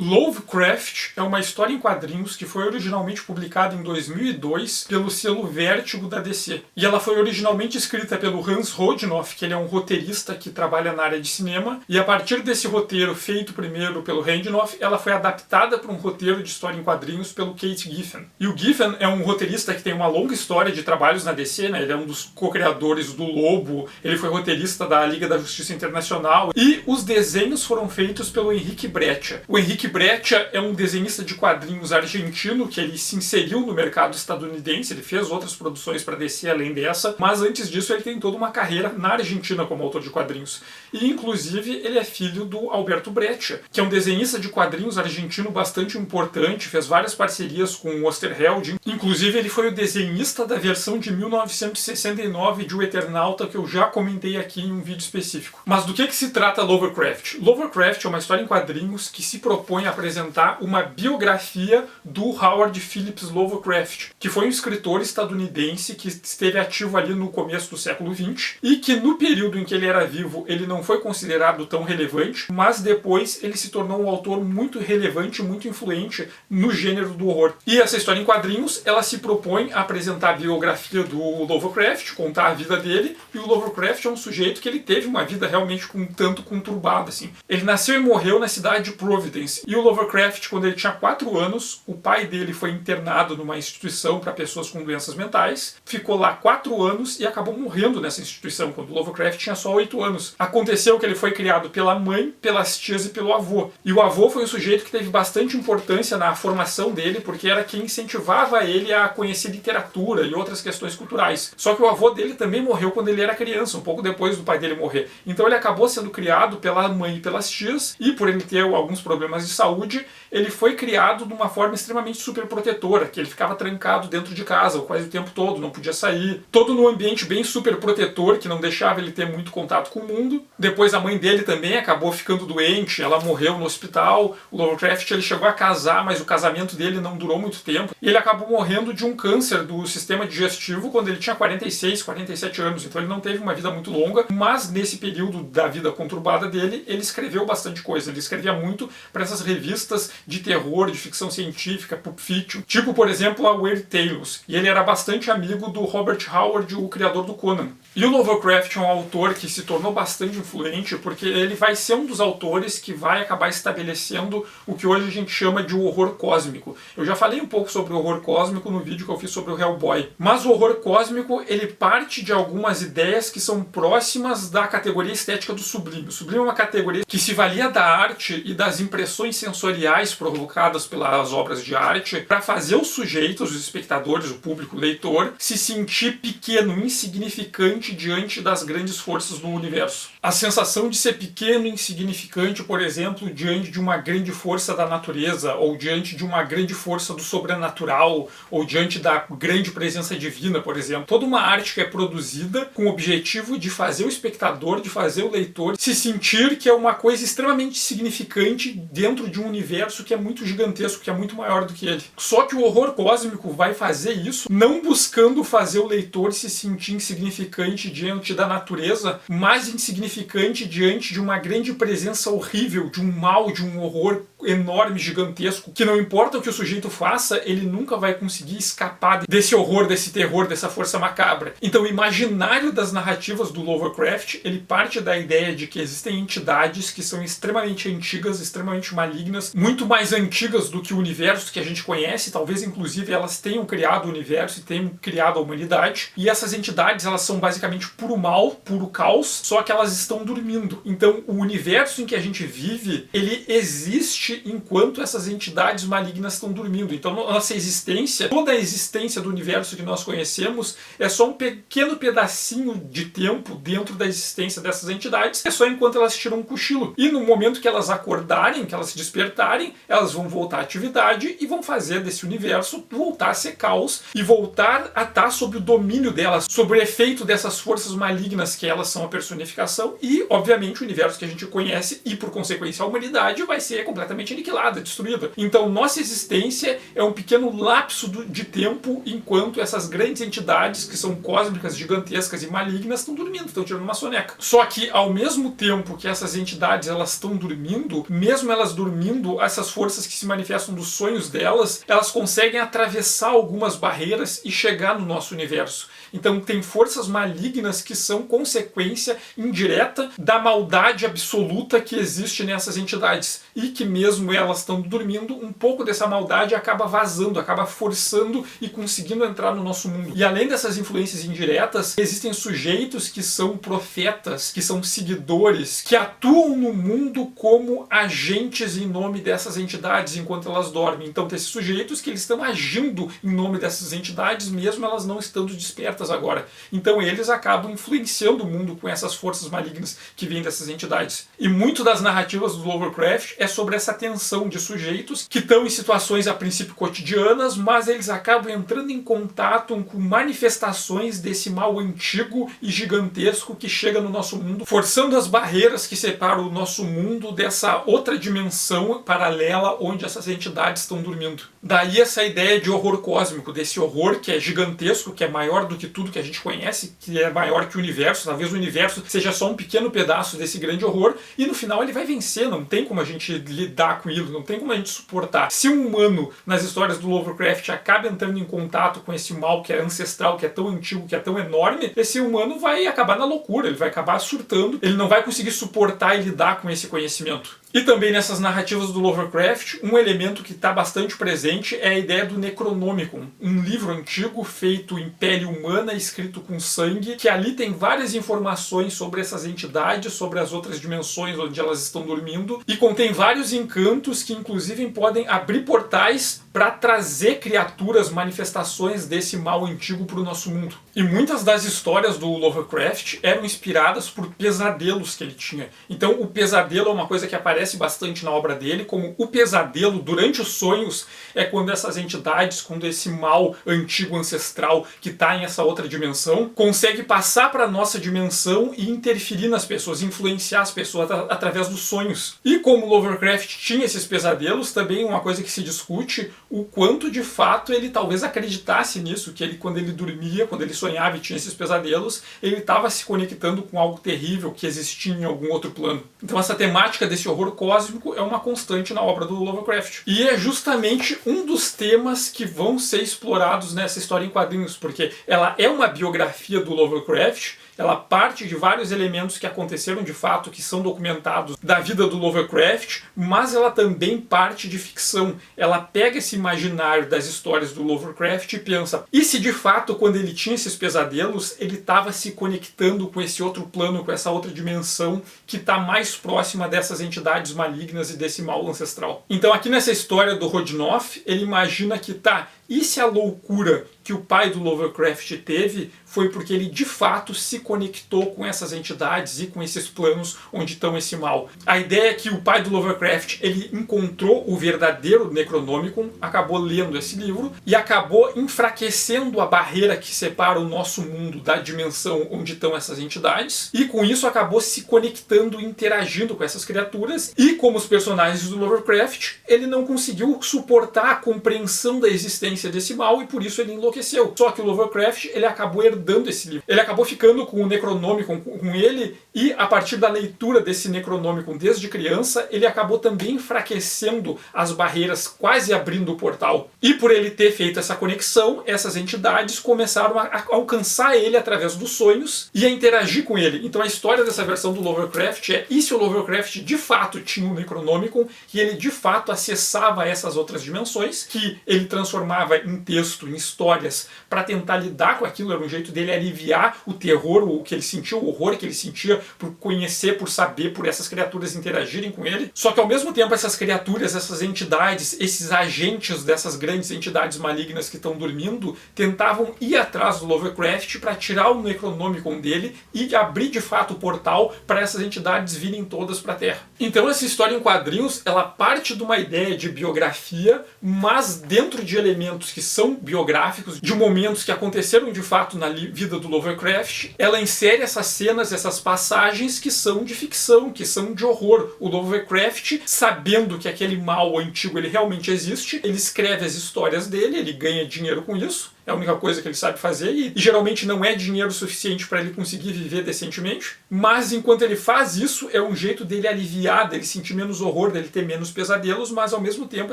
Lovecraft é uma história em quadrinhos que foi originalmente publicada em 2002 pelo selo Vértigo da DC. E ela foi originalmente escrita pelo Hans Rodinoff, que ele é um roteirista que trabalha na área de cinema, e a partir desse roteiro feito primeiro pelo Rodinoff, ela foi adaptada para um roteiro de história em quadrinhos pelo Kate Giffen. E o Giffen é um roteirista que tem uma longa história de trabalhos na DC, né? Ele é um dos co-criadores do Lobo, ele foi roteirista da Liga da Justiça Internacional, e os desenhos foram feitos pelo Henrique Breccia. O Henrique Breccia é um desenhista de quadrinhos argentino que ele se inseriu no mercado estadunidense, ele fez outras produções para DC além dessa, mas antes disso ele tem toda uma carreira na Argentina como autor de quadrinhos. E inclusive ele é filho do Alberto Breccia, que é um desenhista de quadrinhos argentino bastante importante, fez várias parcerias com o Osterheld, inclusive ele foi o desenhista da versão de 1969 de O Eternauta, que eu já comentei aqui em um vídeo específico. Mas do que se trata Lovecraft? Lovecraft é uma história em quadrinhos que se propõe a apresentar uma biografia do Howard Phillips Lovecraft, que foi um escritor estadunidense que esteve ativo ali no começo do século XX e que no período em que ele era vivo ele não foi considerado tão relevante, mas depois ele se tornou um autor muito relevante, muito influente no gênero do horror. E essa história em quadrinhos, ela se propõe a apresentar a biografia do Lovecraft, contar a vida dele, e o Lovecraft é um sujeito que ele teve uma vida realmente um tanto conturbada, assim. Ele nasceu e morreu na cidade de Providence, e o Lovecraft, quando ele tinha 4 anos, o pai dele foi internado numa instituição para pessoas com doenças mentais, ficou lá 4 anos e acabou morrendo nessa instituição, quando o Lovecraft tinha só 8 anos. Aconteceu que ele foi criado pela mãe, pelas tias e pelo avô. E o avô foi um sujeito que teve bastante importância na formação dele, porque era quem incentivava ele a conhecer literatura e outras questões culturais. Só que o avô dele também morreu quando ele era criança, um pouco depois do pai dele morrer. Então ele acabou sendo criado pela mãe e pelas tias, e por ele ter alguns problemas de saúde, ele foi criado de uma forma extremamente superprotetora, que ele ficava trancado dentro de casa quase o tempo todo, não podia sair. Todo num ambiente bem superprotetor, que não deixava ele ter muito contato com o mundo. Depois a mãe dele também acabou ficando doente, ela morreu no hospital. O Lovecraft ele chegou a casar, mas o casamento dele não durou muito tempo. E ele acabou morrendo de um câncer do sistema digestivo quando ele tinha 46, 47 anos. Então ele não teve uma vida muito longa, mas nesse período da vida conturbada dele, ele escreveu bastante coisa. Ele escrevia muito para essas revistas de terror, de ficção científica, Pulp Fiction, tipo, por exemplo, a Weird Tales. E ele era bastante amigo do Robert Howard, o criador do Conan. E o Lovecraft é um autor que se tornou bastante influente porque ele vai ser um dos autores que vai acabar estabelecendo o que hoje a gente chama de horror cósmico. Eu já falei um pouco sobre o horror cósmico no vídeo que eu fiz sobre o Hellboy. Mas o horror cósmico, ele parte de algumas ideias que são próximas da categoria estética do sublime. O sublime é uma categoria que se valia da arte e das impressões sensoriais provocadas pelas obras de arte para fazer os sujeitos, os espectadores, o público, o leitor, se sentir pequeno, insignificante diante das grandes forças do universo. A sensação de ser pequeno e insignificante, por exemplo, diante de uma grande força da natureza, ou diante de uma grande força do sobrenatural, ou diante da grande presença divina, por exemplo. Toda uma arte que é produzida com o objetivo de fazer o espectador, de fazer o leitor se sentir que é uma coisa extremamente significante dentro de um universo que é muito gigantesco, que é muito maior do que ele. Só que o horror cósmico vai fazer isso não buscando fazer o leitor se sentir insignificante diante da natureza, mas insignificante diante de uma grande presença horrível, de um mal, de um horror enorme, gigantesco, que não importa o que o sujeito faça, ele nunca vai conseguir escapar desse horror, desse terror, dessa força macabra. Então o imaginário das narrativas do Lovecraft, ele parte da ideia de que existem entidades que são extremamente antigas, extremamente malignas, muito mais antigas do que o universo que a gente conhece, talvez inclusive elas tenham criado o universo e tenham criado a humanidade, e essas entidades elas são basicamente puro mal, puro caos, só que elas estão dormindo. Então o universo em que a gente vive, ele existe enquanto essas entidades malignas estão dormindo. Então nossa existência, toda a existência do universo que nós conhecemos é só um pequeno pedacinho de tempo dentro da existência dessas entidades, é só enquanto elas tiram um cochilo. E no momento que elas acordarem, que elas se despertarem, elas vão voltar à atividade e vão fazer desse universo voltar a ser caos e voltar a estar sob o domínio delas, sob o efeito dessas forças malignas que elas são a personificação, e obviamente o universo que a gente conhece e por consequência a humanidade vai ser completamente completamente aniquilada, destruída. Então nossa existência é um pequeno lapso de tempo enquanto essas grandes entidades, que são cósmicas, gigantescas e malignas, estão dormindo, estão tirando uma soneca. Só que ao mesmo tempo que essas entidades elas estão dormindo, mesmo elas dormindo, essas forças que se manifestam dos sonhos delas, elas conseguem atravessar algumas barreiras e chegar no nosso universo. Então tem forças malignas que são consequência indireta da maldade absoluta que existe nessas entidades. E que mesmo elas estão dormindo, um pouco dessa maldade acaba vazando, acaba forçando e conseguindo entrar no nosso mundo. E além dessas influências indiretas, existem sujeitos que são profetas, que são seguidores, que atuam no mundo como agentes em nome dessas entidades enquanto elas dormem. Então tem esses sujeitos que eles estão agindo em nome dessas entidades, mesmo elas não estando despertas agora. Então eles acabam influenciando o mundo com essas forças malignas que vêm dessas entidades. E muito das narrativas do Lovecraft é sobre essa tensão de sujeitos que estão em situações a princípio cotidianas, mas eles acabam entrando em contato com manifestações desse mal antigo e gigantesco que chega no nosso mundo, forçando as barreiras que separam o nosso mundo dessa outra dimensão paralela onde essas entidades estão dormindo. Daí essa ideia de horror cósmico, desse horror que é gigantesco, que é maior do que tudo que a gente conhece, que é maior que o universo. Talvez o universo seja só um pequeno pedaço desse grande horror, e no final ele vai vencer, não tem como a gente lidar com ele, não tem como a gente suportar. Se um humano, nas histórias do Lovecraft, acaba entrando em contato com esse mal que é ancestral, que é tão antigo, que é tão enorme, esse humano vai acabar na loucura, ele vai acabar surtando, ele não vai conseguir suportar e lidar com esse conhecimento. E também nessas narrativas do Lovecraft, um elemento que está bastante presente é a ideia do Necronomicon, um livro antigo feito em pele humana, escrito com sangue, que ali tem várias informações sobre essas entidades, sobre as outras dimensões onde elas estão dormindo, e contém vários encantos que inclusive podem abrir portais para trazer criaturas, manifestações desse mal antigo para o nosso mundo. E muitas das histórias do Lovecraft eram inspiradas por pesadelos que ele tinha. Então o pesadelo é uma coisa que aparece bastante na obra dele, como o pesadelo durante os sonhos é quando essas entidades, quando esse mal antigo ancestral que está em essa outra dimensão, consegue passar para a nossa dimensão e interferir nas pessoas, influenciar as pessoas através dos sonhos. E como Lovecraft tinha esses pesadelos, também uma coisa que se discute, o quanto de fato ele talvez acreditasse nisso, que ele, quando ele dormia, quando ele sonhava e tinha esses pesadelos, ele estava se conectando com algo terrível que existia em algum outro plano. Então essa temática desse horror cósmico é uma constante na obra do Lovecraft. E é justamente um dos temas que vão ser explorados nessa história em quadrinhos, porque ela é uma biografia do Lovecraft, ela parte de vários elementos que aconteceram de fato, que são documentados da vida do Lovecraft, mas ela também parte de ficção. Ela pega esse imaginário das histórias do Lovecraft e pensa, e se de fato, quando ele tinha esses pesadelos, ele estava se conectando com esse outro plano, com essa outra dimensão que está mais próxima dessas entidades malignas e desse mal ancestral. Então aqui nessa história do Rodinoff, ele imagina que e se a loucura que o pai do Lovecraft teve foi porque ele de fato se conectou com essas entidades e com esses planos onde estão esse mal. A ideia é que o pai do Lovecraft ele encontrou o verdadeiro Necronomicon, acabou lendo esse livro e acabou enfraquecendo a barreira que separa o nosso mundo da dimensão onde estão essas entidades, e com isso acabou se conectando e interagindo com essas criaturas, e como os personagens do Lovecraft, ele não conseguiu suportar a compreensão da existência desse mal e por isso ele enlouqueceu. Só que o Lovecraft ele acabou herdando esse livro. Ele acabou ficando com o Necronomicon com ele, e a partir da leitura desse Necronomicon desde criança, ele acabou também enfraquecendo as barreiras, quase abrindo o portal. E por ele ter feito essa conexão, essas entidades começaram a alcançar ele através dos sonhos e a interagir com ele. Então a história dessa versão do Lovecraft é, e se o Lovecraft de fato tinha um Necronomicon, e ele de fato acessava essas outras dimensões, que ele transformava em texto, em histórias, para tentar lidar com aquilo, era um jeito dele aliviar o terror, o que ele sentia, o horror que ele sentia por conhecer, por saber, por essas criaturas interagirem com ele. Só que ao mesmo tempo essas criaturas, essas entidades, esses agentes dessas grandes entidades malignas que estão dormindo, tentavam ir atrás do Lovecraft para tirar o Necronomicon dele e abrir de fato o portal para essas entidades virem todas para a Terra. Então essa história em quadrinhos, ela parte de uma ideia de biografia, mas dentro de elementos elementos que são biográficos, de momentos que aconteceram de fato na vida do Lovecraft. Ela insere essas cenas, essas passagens que são de ficção, que são de horror. O Lovecraft, sabendo que aquele mal antigo ele realmente existe, ele escreve as histórias dele, ele ganha dinheiro com isso. É a única coisa que ele sabe fazer e geralmente não é dinheiro suficiente para ele conseguir viver decentemente. Mas enquanto ele faz isso, é um jeito dele aliviar, dele sentir menos horror, dele ter menos pesadelos, mas ao mesmo tempo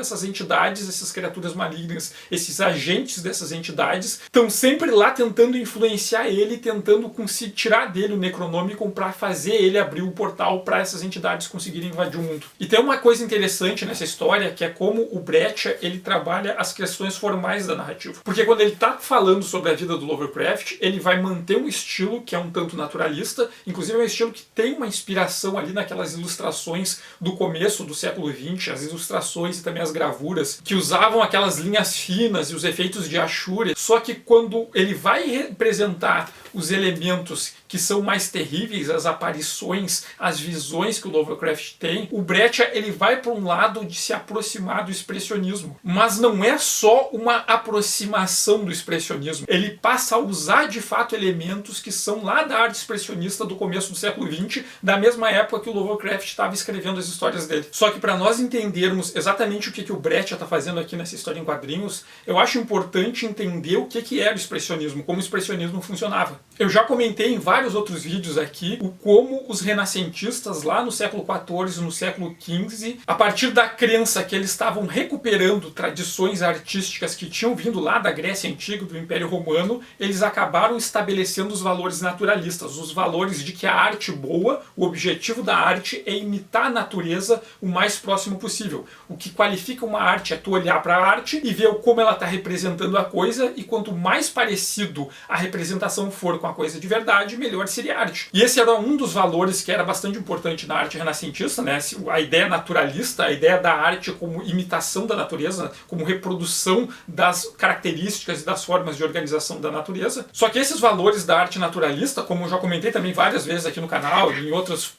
essas entidades, essas criaturas malignas, esses agentes dessas entidades estão sempre lá tentando influenciar ele, tentando conseguir tirar dele o Necronomicon para fazer ele abrir o portal para essas entidades conseguirem invadir o mundo. E tem uma coisa interessante nessa história, que é como o Brecha ele trabalha as questões formais da narrativa. Porque quando ele está falando sobre a vida do Lovecraft, ele vai manter um estilo que é um tanto naturalista, inclusive é um estilo que tem uma inspiração ali naquelas ilustrações do começo do século XX, as ilustrações e também as gravuras, que usavam aquelas linhas finas e os efeitos de Ashura, só que quando ele vai representar os elementos que são mais terríveis, as aparições, as visões que o Lovecraft tem, o Brecha ele vai para um lado de se aproximar do expressionismo. Mas não é só uma aproximação do expressionismo. Ele passa a usar de fato elementos que são lá da arte expressionista do começo do século XX, da mesma época que o Lovecraft estava escrevendo as histórias dele. Só que para nós entendermos exatamente o que o Brecha está fazendo aqui nessa história em quadrinhos, eu acho importante entender o que era o expressionismo, como o expressionismo funcionava. Eu já comentei em vários outros vídeos aqui o como os renascentistas lá no século XIV, no século XV, a partir da crença que eles estavam recuperando tradições artísticas que tinham vindo lá da Grécia Antiga, do Império Romano, eles acabaram estabelecendo os valores naturalistas, os valores de que a arte boa, o objetivo da arte é imitar a natureza o mais próximo possível. O que qualifica uma arte é tu olhar para a arte e ver como ela está representando a coisa, e quanto mais parecido a representação for com a coisa de verdade, melhor seria a arte. E esse era um dos valores que era bastante importante na arte renascentista, né? A ideia naturalista, a ideia da arte como imitação da natureza, como reprodução das características e das formas de organização da natureza. Só que esses valores da arte naturalista, como eu já comentei também várias vezes aqui no canal e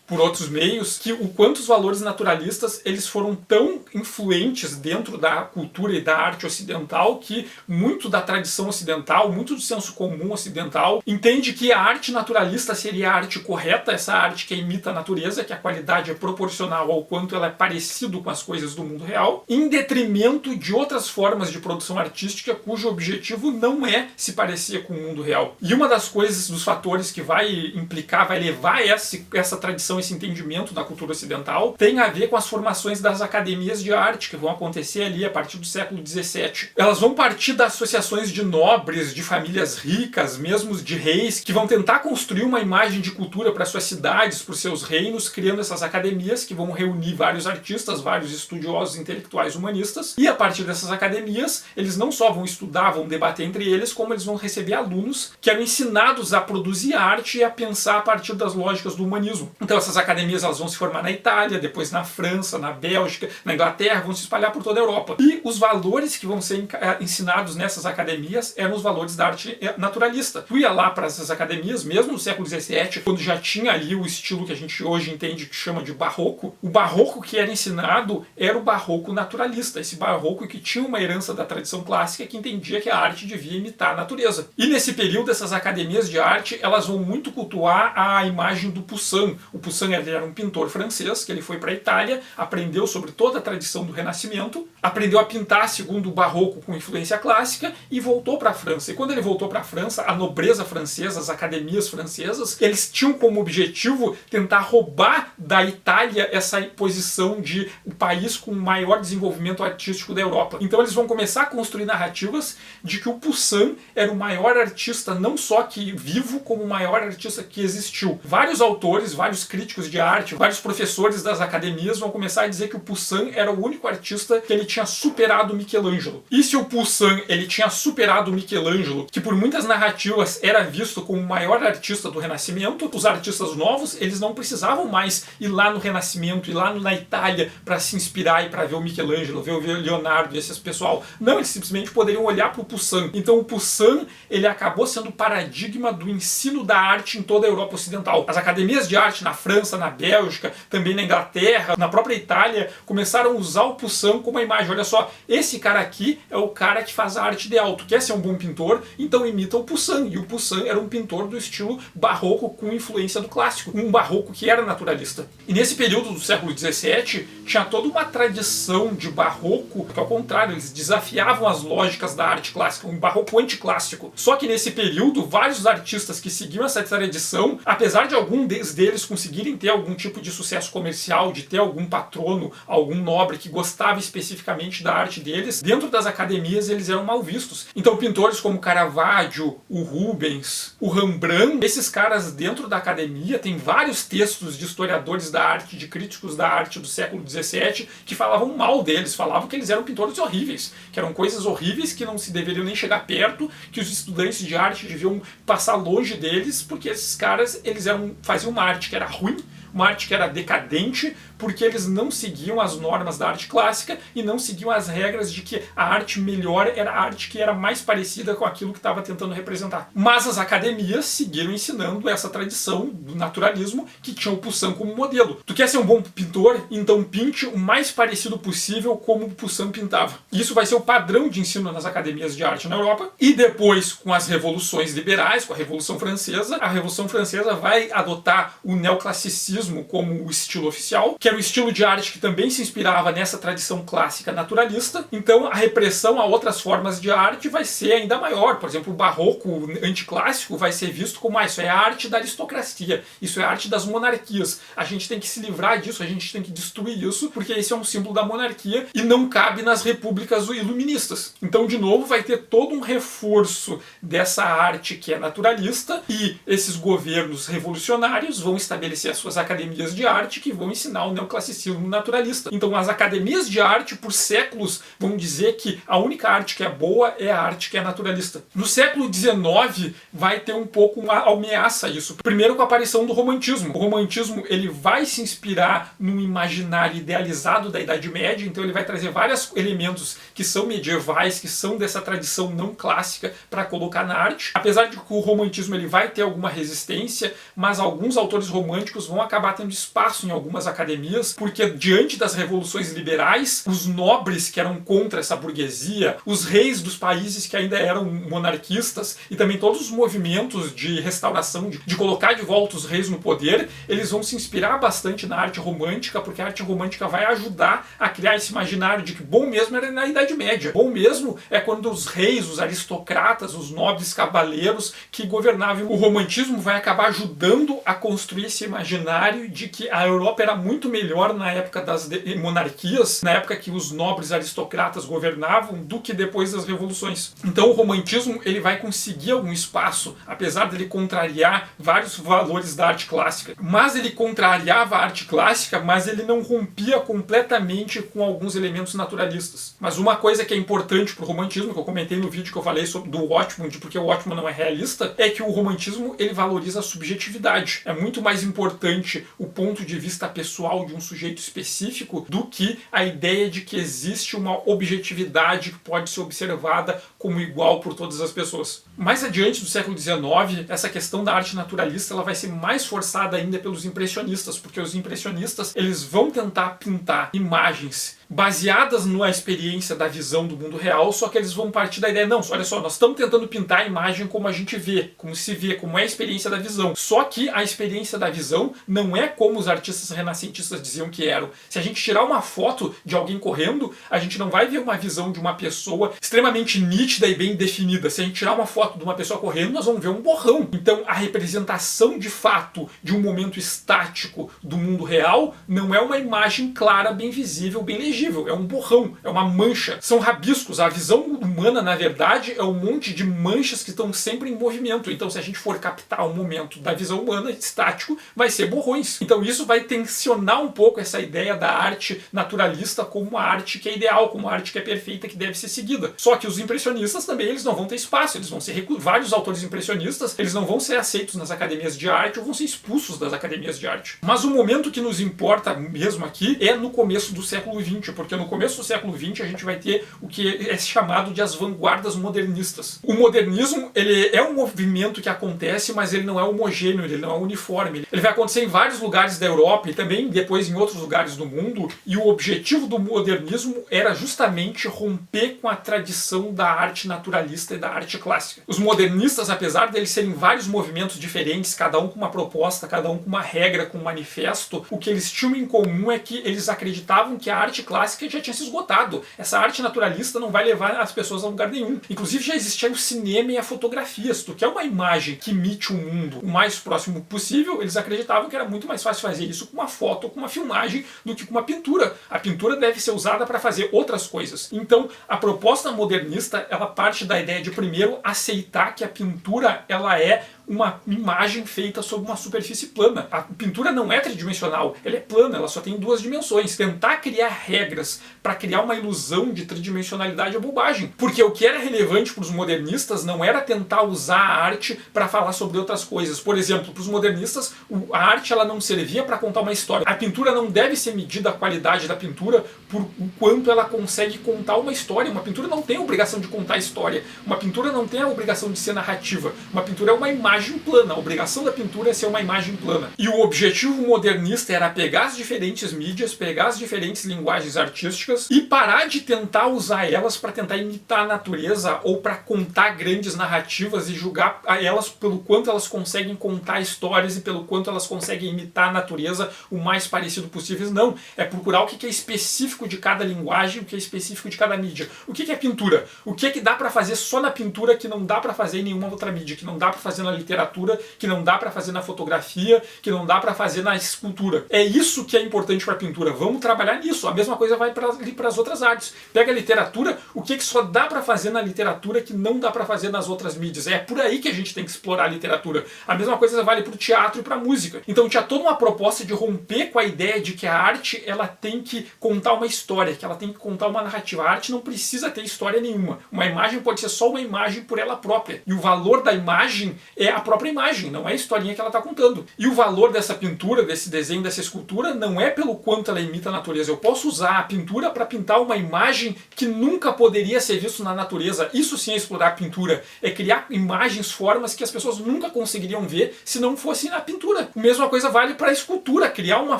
por outros meios, que o quanto os valores naturalistas eles foram tão influentes dentro da cultura e da arte ocidental que muito da tradição ocidental, muito do senso comum ocidental entende que a arte naturalista seria a arte correta, essa arte que imita a natureza, que a qualidade é proporcional ao quanto ela é parecido com as coisas do mundo real, em detrimento de outras formas de produção artística cujo objetivo não é se parecer com o mundo real. E uma das coisas, dos fatores que vai implicar, vai levar essa tradição, esse entendimento da cultura ocidental, tem a ver com as formações das academias de arte que vão acontecer ali a partir do século XVII. Elas vão partir das associações de nobres, de famílias ricas, mesmo de reis, que vão tentar construir uma imagem de cultura para suas cidades, para os seus reinos, criando essas academias que vão reunir vários artistas, vários estudiosos intelectuais humanistas, e a partir dessas academias, eles não só vão estudar, vão debater entre eles, como eles vão receber alunos que eram ensinados a produzir arte e a pensar a partir das lógicas do humanismo. Então essas academias elas vão se formar na Itália, depois na França, na Bélgica, na Inglaterra, vão se espalhar por toda a Europa. E os valores que vão ser ensinados nessas academias eram os valores da arte naturalista. Tu ia lá para essas academias, mesmo no século XVII, quando já tinha ali o estilo que a gente hoje entende que chama de barroco, o barroco que era ensinado era o barroco naturalista, esse barroco que tinha uma herança da tradição clássica que entendia que a arte devia imitar a natureza. E nesse período, essas academias de arte, elas vão muito cultuar a imagem do Poussin. O Poussin era um pintor francês, que ele foi para a Itália, aprendeu sobre toda a tradição do Renascimento, aprendeu a pintar segundo o barroco com influência clássica e voltou para a França. E quando ele voltou para a França, a nobreza francesa, as academias francesas, eles tinham como objetivo tentar roubar da Itália essa posição de o país com o maior desenvolvimento artístico da Europa. Então eles vão começar a construir narrativas de que o Poussin era o maior artista, não só que vivo, como o maior artista que existiu. Vários autores, vários críticos de arte, vários professores das academias vão começar a dizer que o Poussin era o único artista que ele tinha superado Michelangelo. E se o Poussin ele tinha superado Michelangelo, que por muitas narrativas era visto visto como o maior artista do Renascimento. Os artistas novos, eles não precisavam mais ir lá no Renascimento, ir lá na Itália para se inspirar e para ver o Michelangelo, ver o Leonardo e esse pessoal. Não, eles simplesmente poderiam olhar para o Poussin. Então o Poussin, ele acabou sendo o paradigma do ensino da arte em toda a Europa Ocidental. As academias de arte na França, na Bélgica, também na Inglaterra, na própria Itália, começaram a usar o Poussin como uma imagem. Olha só, esse cara aqui é o cara que faz a arte ideal. Tu quer ser um bom pintor? Então imita o Poussin. E o Poussin era um pintor do estilo barroco com influência do clássico. Um barroco que era naturalista. E nesse período do século XVII, tinha toda uma tradição de barroco, que ao contrário, eles desafiavam as lógicas da arte clássica, um barroco anticlássico. Só que nesse período, vários artistas que seguiam essa tradição, apesar de algum deles conseguirem ter algum tipo de sucesso comercial, de ter algum patrono, algum nobre que gostava especificamente da arte deles, dentro das academias eles eram mal vistos. Então pintores como Caravaggio, o Rubens, o Rembrandt, esses caras dentro da academia, tem vários textos de historiadores da arte, de críticos da arte do século XVII, que falavam mal deles, falavam que eles eram pintores horríveis, que eram coisas horríveis que não se deveriam nem chegar perto, que os estudantes de arte deviam passar longe deles, porque esses caras, eles faziam uma arte que era ruim, uma arte que era decadente, porque eles não seguiam as normas da arte clássica e não seguiam as regras de que a arte melhor era a arte que era mais parecida com aquilo que estava tentando representar. Mas as academias seguiram ensinando essa tradição do naturalismo que tinha o Poussin como modelo. Tu quer ser um bom pintor? Então pinte o mais parecido possível como o Poussin pintava. Isso vai ser o padrão de ensino nas academias de arte na Europa. E depois, com as revoluções liberais, com a Revolução Francesa, a Revolução Francesa vai adotar o neoclassicismo como o estilo oficial, que era um estilo de arte que também se inspirava nessa tradição clássica naturalista. Então a repressão a outras formas de arte vai ser ainda maior. Por exemplo, o barroco anticlássico vai ser visto como isso é a arte da aristocracia, isso é a arte das monarquias. A gente tem que se livrar disso, a gente tem que destruir isso, porque esse é um símbolo da monarquia e não cabe nas repúblicas iluministas. Então, de novo, vai ter todo um reforço dessa arte que é naturalista e esses governos revolucionários vão estabelecer as suas academias de arte que vão ensinar o neoclassicismo naturalista. Então as academias de arte por séculos vão dizer que a única arte que é boa é a arte que é naturalista. No século XIX vai ter um pouco uma ameaça a isso. Primeiro com a aparição do romantismo. O romantismo ele vai se inspirar num imaginário idealizado da Idade Média, então ele vai trazer vários elementos que são medievais, que são dessa tradição não clássica para colocar na arte. Apesar de que o romantismo ele vai ter alguma resistência, mas alguns autores românticos vão acabar tendo espaço em algumas academias, porque diante das revoluções liberais, os nobres que eram contra essa burguesia, os reis dos países que ainda eram monarquistas e também todos os movimentos de restauração, de colocar de volta os reis no poder, eles vão se inspirar bastante na arte romântica, porque a arte romântica vai ajudar a criar esse imaginário de que bom mesmo era na Idade Média. Bom mesmo é quando os reis, os aristocratas, os nobres cavaleiros que governavam. O romantismo vai acabar ajudando a construir esse imaginário de que a Europa era muito melhor na época das monarquias, na época que os nobres aristocratas governavam, do que depois das revoluções. Então o romantismo ele vai conseguir algum espaço, apesar dele contrariar vários valores da arte clássica. Mas ele contrariava a arte clássica, mas ele não rompia completamente com alguns elementos naturalistas. Mas uma coisa que é importante para o romantismo, que eu comentei no vídeo que eu falei sobre do Watchman, de porque o Watchman não é realista, é que o romantismo ele valoriza a subjetividade. É muito mais importante o ponto de vista pessoal de um sujeito específico do que a ideia de que existe uma objetividade que pode ser observada como igual por todas as pessoas. Mais adiante do século XIX, essa questão da arte naturalista ela vai ser mais forçada ainda pelos impressionistas, porque os impressionistas eles vão tentar pintar imagens baseadas na experiência da visão do mundo real, só que eles vão partir da ideia, não, olha só, nós estamos tentando pintar a imagem como a gente vê, como se vê, como é a experiência da visão. Só que a experiência da visão não é como os artistas renascentistas diziam que eram. Se a gente tirar uma foto de alguém correndo, a gente não vai ver uma visão de uma pessoa extremamente nítida e bem definida. Se a gente tirar uma foto de uma pessoa correndo, nós vamos ver um borrão. Então a representação de fato de um momento estático do mundo real não é uma imagem clara, bem visível, bem legível. É um borrão, é uma mancha. São rabiscos. A visão humana, na verdade, é um monte de manchas que estão sempre em movimento. Então, se a gente for captar o momento da visão humana estático, vai ser borrões. Então, isso vai tensionar quebrar um pouco essa ideia da arte naturalista como uma arte que é ideal, como uma arte que é perfeita, que deve ser seguida. Só que os impressionistas também, eles não vão ter espaço, eles vão ser vários autores impressionistas, eles não vão ser aceitos nas academias de arte ou vão ser expulsos das academias de arte. Mas o momento que nos importa mesmo aqui é no começo do século XX, porque no começo do século XX a gente vai ter o que é chamado de as vanguardas modernistas. O modernismo, ele é um movimento que acontece, mas ele não é homogêneo, ele não é uniforme. Ele vai acontecer em vários lugares da Europa e também depois em outros lugares do mundo, e o objetivo do modernismo era justamente romper com a tradição da arte naturalista e da arte clássica. Os modernistas, apesar deles serem vários movimentos diferentes, cada um com uma proposta, cada um com uma regra, com um manifesto, o que eles tinham em comum é que eles acreditavam que a arte clássica já tinha se esgotado. Essa arte naturalista não vai levar as pessoas a lugar nenhum. Inclusive já existia o cinema e a fotografia. Se tu quer uma imagem que imite o mundo o mais próximo possível, eles acreditavam que era muito mais fácil fazer isso com uma foto ou com uma filmagem do que com uma pintura. A pintura deve ser usada para fazer outras coisas. Então, a proposta modernista, ela parte da ideia de primeiro aceitar que a pintura, ela é uma imagem feita sobre uma superfície plana. A pintura não é tridimensional, ela é plana, ela só tem duas dimensões. Tentar criar regras para criar uma ilusão de tridimensionalidade é bobagem. Porque o que era relevante para os modernistas não era tentar usar a arte para falar sobre outras coisas. Por exemplo, para os modernistas, a arte ela não servia para contar uma história. A pintura não deve ser medida a qualidade da pintura por o quanto ela consegue contar uma história. Uma pintura não tem a obrigação de contar história. Uma pintura não tem a obrigação de ser narrativa. Uma pintura é uma imagem plana. A obrigação da pintura é ser uma imagem plana. E o objetivo modernista era pegar as diferentes mídias, pegar as diferentes linguagens artísticas e parar de tentar usar elas para tentar imitar a natureza ou para contar grandes narrativas e julgar elas pelo quanto elas conseguem contar histórias e pelo quanto elas conseguem imitar a natureza o mais parecido possível. Não. É procurar o que é específico de cada linguagem, o que é específico de cada mídia. O que é pintura? O que é que dá para fazer só na pintura que não dá para fazer em nenhuma outra mídia, que não dá para fazer na literatura, que não dá para fazer na fotografia, que não dá para fazer na escultura. É isso que é importante para a pintura. Vamos trabalhar nisso. A mesma coisa vai para as outras artes. Pega a literatura, o que só dá para fazer na literatura que não dá para fazer nas outras mídias. É por aí que a gente tem que explorar a literatura. A mesma coisa vale para o teatro e para a música. Então tinha toda uma proposta de romper com a ideia de que a arte ela tem que contar uma história, que ela tem que contar uma narrativa. A arte não precisa ter história nenhuma. Uma imagem pode ser só uma imagem por ela própria. E o valor da imagem é a própria imagem, não é a historinha que ela está contando. E o valor dessa pintura, desse desenho, dessa escultura, não é pelo quanto ela imita a natureza. Eu posso usar a pintura para pintar uma imagem que nunca poderia ser vista na natureza. Isso sim é explorar a pintura. É criar imagens, formas que as pessoas nunca conseguiriam ver se não fosse na pintura. A mesma coisa vale para a escultura. Criar uma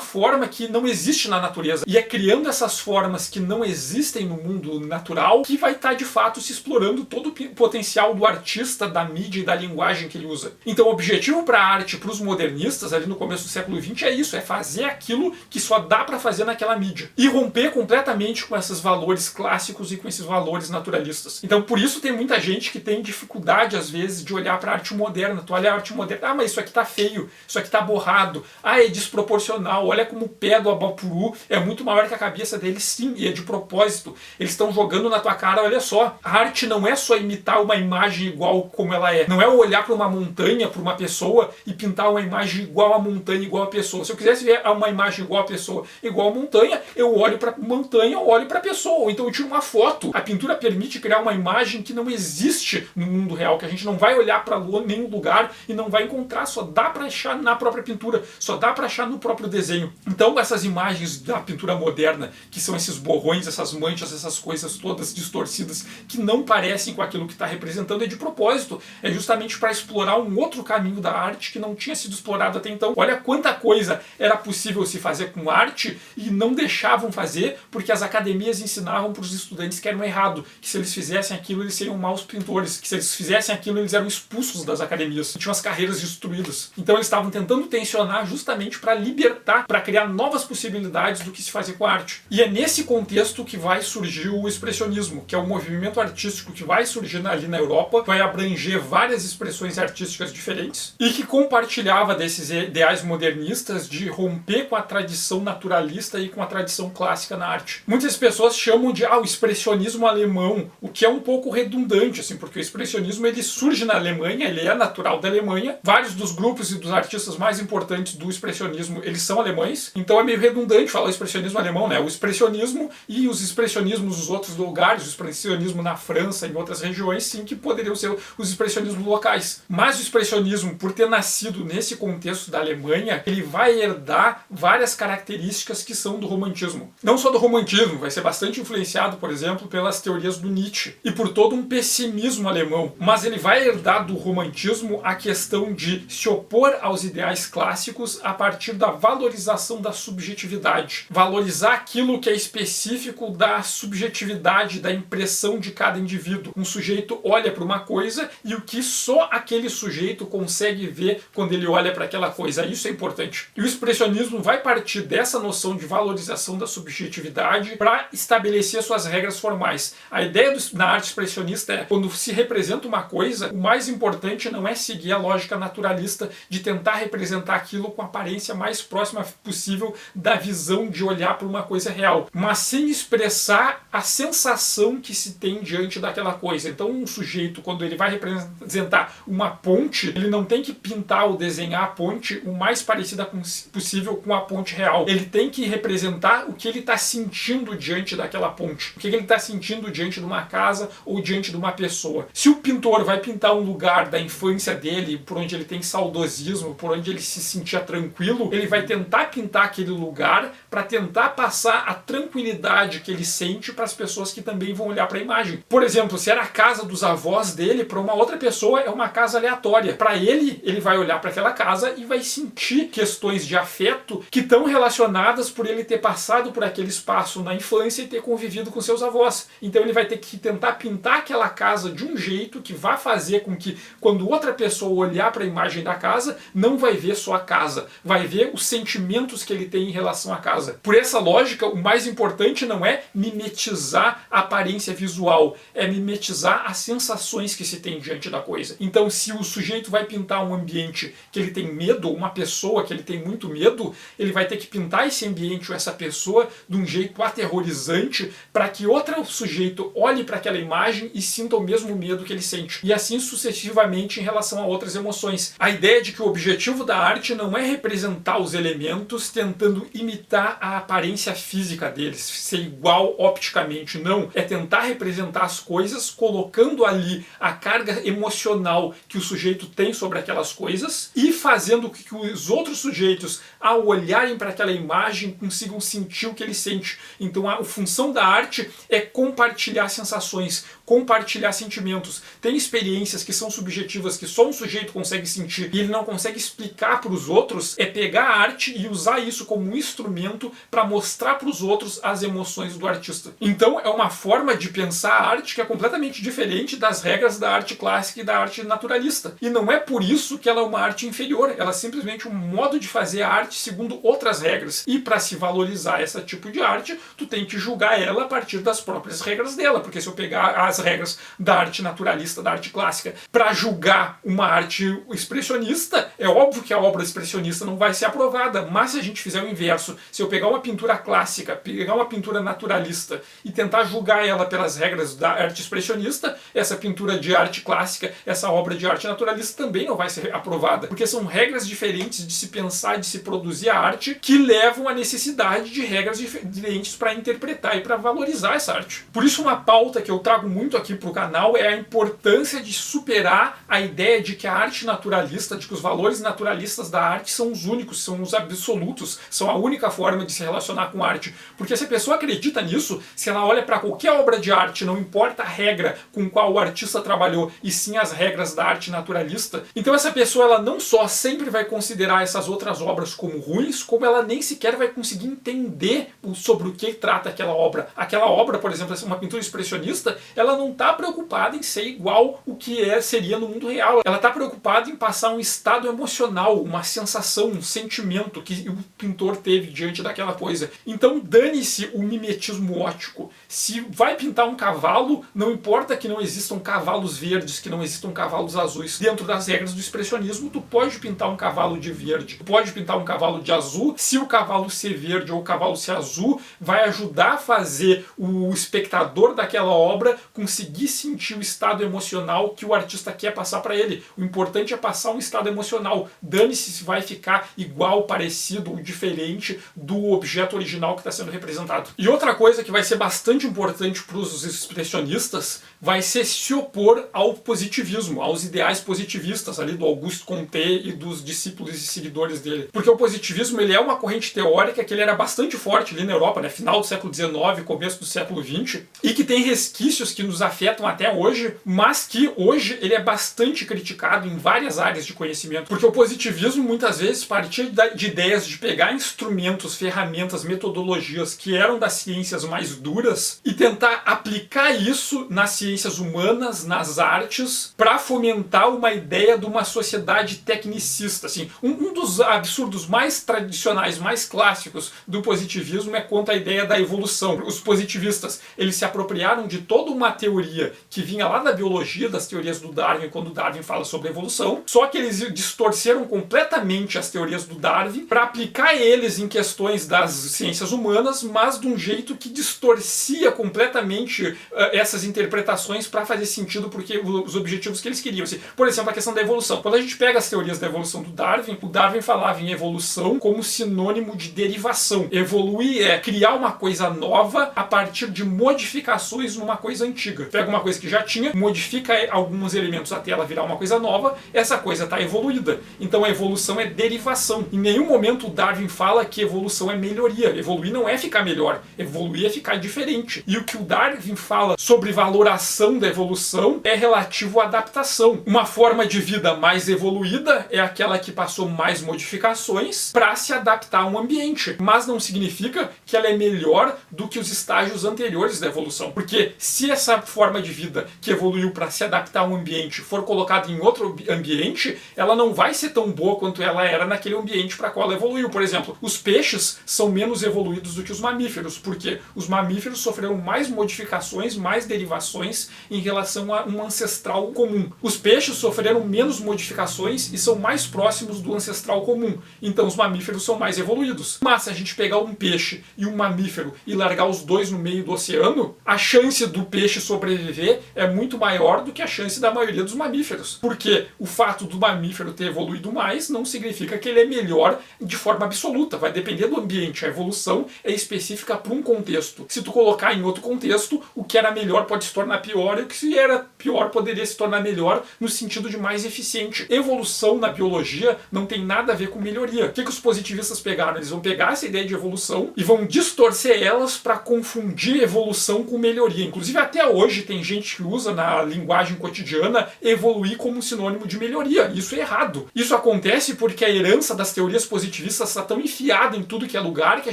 forma que não existe na natureza. E é criando essas formas que não existem no mundo natural que vai estar de fato se explorando todo o potencial do artista, da mídia e da linguagem que ele usa. Então o objetivo para a arte, para os modernistas, ali no começo do século XX, é isso, é fazer aquilo que só dá para fazer naquela mídia. E romper completamente com esses valores clássicos e com esses valores naturalistas. Então por isso tem muita gente que tem dificuldade, às vezes, de olhar para a arte moderna. Tu olha a arte moderna, mas isso aqui tá feio, isso aqui tá borrado, é desproporcional, olha como o pé do Abapuru é muito maior que a cabeça dele, sim, e é de propósito. Eles estão jogando na tua cara, olha só. A arte não é só imitar uma imagem igual como ela é. Não é olhar para uma montanha, para uma pessoa e pintar uma imagem igual à montanha, igual à pessoa. Se eu quisesse ver uma imagem igual à pessoa, igual à montanha, eu olho para a montanha, eu olho para a pessoa. Ou então eu tiro uma foto. A pintura permite criar uma imagem que não existe no mundo real, que a gente não vai olhar para nenhum lugar e não vai encontrar, só dá para achar na própria pintura, só dá para achar no próprio desenho. Então essas imagens da pintura moderna, que são esses borrões, essas manchas, essas coisas todas distorcidas, que não parecem com aquilo que está representando, é de propósito. É justamente para explorar um outro caminho da arte que não tinha sido explorado até então. Olha quanta coisa era possível se fazer com arte e não deixavam fazer porque as academias ensinavam para os estudantes que era errado, que se eles fizessem aquilo eles seriam maus pintores, que se eles fizessem aquilo eles eram expulsos das academias, tinham as carreiras destruídas. Então eles estavam tentando tensionar justamente para libertar, para criar novas possibilidades do que se fazer com a arte. E é nesse contexto que vai surgir o expressionismo, que é o movimento artístico que vai surgir ali na Europa, vai abranger várias expressões artísticas características diferentes e que compartilhava desses ideais modernistas de romper com a tradição naturalista e com a tradição clássica na arte. Muitas pessoas chamam de o expressionismo alemão, o que é um pouco redundante, assim, porque o expressionismo ele surge na Alemanha, ele é natural da Alemanha. Vários dos grupos e dos artistas mais importantes do expressionismo, eles são alemães, então é meio redundante falar o expressionismo alemão, né? O expressionismo e os expressionismos nos outros lugares, o expressionismo na França, em outras regiões, sim, que poderiam ser os expressionismos locais. Mas o expressionismo, por ter nascido nesse contexto da Alemanha, ele vai herdar várias características que são do romantismo. Não só do romantismo, vai ser bastante influenciado, por exemplo, pelas teorias do Nietzsche e por todo um pessimismo alemão, mas ele vai herdar do romantismo a questão de se opor aos ideais clássicos a partir da valorização da subjetividade. Valorizar aquilo que é específico da subjetividade, da impressão de cada indivíduo. Um sujeito olha para uma coisa e o que só aquele sujeito consegue ver quando ele olha para aquela coisa. Isso é importante. E o expressionismo vai partir dessa noção de valorização da subjetividade para estabelecer suas regras formais. A ideia na arte expressionista é, quando se representa uma coisa, o mais importante não é seguir a lógica naturalista de tentar representar aquilo com a aparência mais próxima possível da visão de olhar para uma coisa real, mas sim expressar a sensação que se tem diante daquela coisa. Então um sujeito, quando ele vai representar uma ponte, ele não tem que pintar ou desenhar a ponte o mais parecida possível com a ponte real. Ele tem que representar o que ele está sentindo diante daquela ponte, o que ele está sentindo diante de uma casa ou diante de uma pessoa. Se o pintor vai pintar um lugar da infância dele, por onde ele tem saudosismo, por onde ele se sentia tranquilo, ele vai tentar pintar aquele lugar para tentar passar a tranquilidade que ele sente para as pessoas que também vão olhar para a imagem. Por exemplo, se era a casa dos avós dele, para uma outra pessoa é uma casa aleatória. Para ele vai olhar para aquela casa e vai sentir questões de afeto que estão relacionadas por ele ter passado por aquele espaço na infância e ter convivido com seus avós. Então ele vai ter que tentar pintar aquela casa de um jeito que vai fazer com que, quando outra pessoa olhar para a imagem da casa, não vai ver só a casa, vai ver os sentimentos que ele tem em relação à casa. Por essa lógica, o mais importante não é mimetizar a aparência visual, é mimetizar as sensações que se tem diante da coisa. Então, se o sujeito vai pintar um ambiente que ele tem medo, uma pessoa que ele tem muito medo, ele vai ter que pintar esse ambiente ou essa pessoa de um jeito aterrorizante para que outro sujeito olhe para aquela imagem e sinta o mesmo medo que ele sente. E assim sucessivamente em relação a outras emoções. A ideia de que o objetivo da arte não é representar os elementos tentando imitar a aparência física deles, ser igual opticamente, não. É tentar representar as coisas colocando ali a carga emocional que o sujeito tem sobre aquelas coisas e fazendo com que os outros sujeitos, ao olharem para aquela imagem, consigam sentir o que ele sente. Então a função da arte é compartilhar sensações, compartilhar sentimentos. Tem experiências que são subjetivas, que só um sujeito consegue sentir e ele não consegue explicar para os outros, é pegar a arte e usar isso como um instrumento para mostrar para os outros as emoções do artista. Então é uma forma de pensar a arte que é completamente diferente das regras da arte clássica e da arte naturalista. E não é por isso que ela é uma arte inferior, ela é simplesmente um modo de fazer a arte segundo outras regras. E para se valorizar esse tipo de arte, tu tem que julgar ela a partir das próprias regras dela, porque se eu pegar as regras da arte naturalista, da arte clássica, para julgar uma arte expressionista, é óbvio que a obra expressionista não vai ser aprovada, mas se a gente fizer o inverso, se eu pegar uma pintura clássica, pegar uma pintura naturalista e tentar julgar ela pelas regras da arte expressionista, essa pintura de arte clássica, essa obra de arte naturalista também não vai ser aprovada, porque são regras diferentes de se pensar e de se produzir a arte que levam à necessidade de regras diferentes para interpretar e para valorizar essa arte. Por isso uma pauta que eu trago muito aqui para o canal é a importância de superar a ideia de que a arte naturalista, de que os valores naturalistas da arte são os únicos, são os absolutos, são a única forma de se relacionar com arte. Porque se a pessoa acredita nisso, se ela olha para qualquer obra de arte, não importa a regra com qual o artista trabalhou, e sim as regras da arte naturalista, então essa pessoa ela não só sempre vai considerar essas outras obras como ruins, como ela nem sequer vai conseguir entender sobre o que trata aquela obra. Aquela obra, por exemplo, uma pintura expressionista, ela não está preocupada em ser igual o que seria no mundo real. Ela está preocupada em passar um estado emocional, uma sensação, um sentimento que o pintor teve diante daquela coisa. Então dane-se o mimetismo óptico. Se vai pintar um cavalo, não importa que não existam cavalos verdes, que não existam cavalos azuis. dentro das regras do expressionismo, tu pode pintar um cavalo de verde, tu pode pintar um cavalo de azul. Se o cavalo ser verde ou o cavalo ser azul, vai ajudar a fazer o espectador daquela obra conseguir sentir o estado emocional que o artista quer passar para ele. O importante é passar um estado emocional. Dane-se se vai ficar igual, parecido ou diferente do objeto original que está sendo representado. E outra coisa que vai ser bastante importante para os expressionistas vai ser se opor ao positivismo, aos ideais positivistas ali do Auguste Comte e dos discípulos e seguidores dele. Porque o positivismo ele é uma corrente teórica que ele era bastante forte ali na Europa, né, final do século XIX, começo do século XX, e que tem resquícios que nos afetam até hoje, mas que hoje ele é bastante criticado em várias áreas de conhecimento. Porque o positivismo muitas vezes partia de ideias de pegar instrumentos, ferramentas, metodologias que eram das ciências mais duras e tentar aplicar isso nas ciências humanas, nas artes, para fomentar uma ideia de uma sociedade tecnicista. Assim, um dos absurdos mais tradicionais, mais clássicos do positivismo é quanto à ideia da evolução. Os positivistas, eles se apropriaram de toda uma teoria que vinha lá da biologia, das teorias do Darwin, quando Darwin fala sobre evolução, só que eles distorceram completamente as teorias do Darwin para aplicar eles em questões das ciências humanas, mas de um jeito que distorcia completamente essas interpretações para fazer sentido porque os objetivos que eles queriam. Assim, por exemplo, a questão da evolução. Quando a gente pega as teorias da evolução do Darwin, o Darwin falava em evolução como sinônimo de derivação. Evoluir é criar uma coisa nova a partir de modificações numa coisa antiga. Pega uma coisa que já tinha, modifica alguns elementos até ela virar uma coisa nova, essa coisa está evoluída. Então a evolução é derivação. Em nenhum momento o Darwin fala que evolução é melhoria. Evoluir não é ficar melhor, evoluir é ficar diferente. E o que o Darwin fala sobre valoração da evolução é relativo à adaptação. Uma forma de vida mais evoluída é aquela que passou mais modificações para se adaptar a um ambiente, mas não significa que ela é melhor do que os estágios anteriores da evolução. Porque se essa forma de vida que evoluiu para se adaptar a um ambiente for colocada em outro ambiente, ela não vai ser tão boa quanto ela era naquele ambiente para qual ela evoluiu. Por exemplo, os peixes são menos evoluídos do que os mamíferos, porque os mamíferos sofreram mais modificações, mais derivações em relação a um ancestral comum. Os peixes sofreram menos modificações e são mais próximos do ancestral comum. Então os mamíferos são mais evoluídos. Mas se a gente pegar um peixe e um mamífero e largar os dois no meio do oceano, a chance do peixe sobreviver é muito maior do que a chance da maioria dos mamíferos. Porque o fato do mamífero ter evoluído mais não significa que ele é melhor de forma absoluta. Vai depender do ambiente. A evolução é específica para um contexto. Se tu colocar em outro contexto, o que era melhor pode se tornar pior e o que era pior poderia se tornar melhor no sentido de mais eficiente. Evolução na biologia não tem nada a ver com melhoria. O que os positivistas pegaram? Eles vão pegar essa ideia de evolução e vão distorcer elas para confundir evolução com melhoria. Inclusive até hoje tem gente que usa na linguagem cotidiana evoluir como um sinônimo de melhoria. Isso é errado. Isso acontece porque a herança das teorias positivistas está tão enfiada em tudo que é lugar que a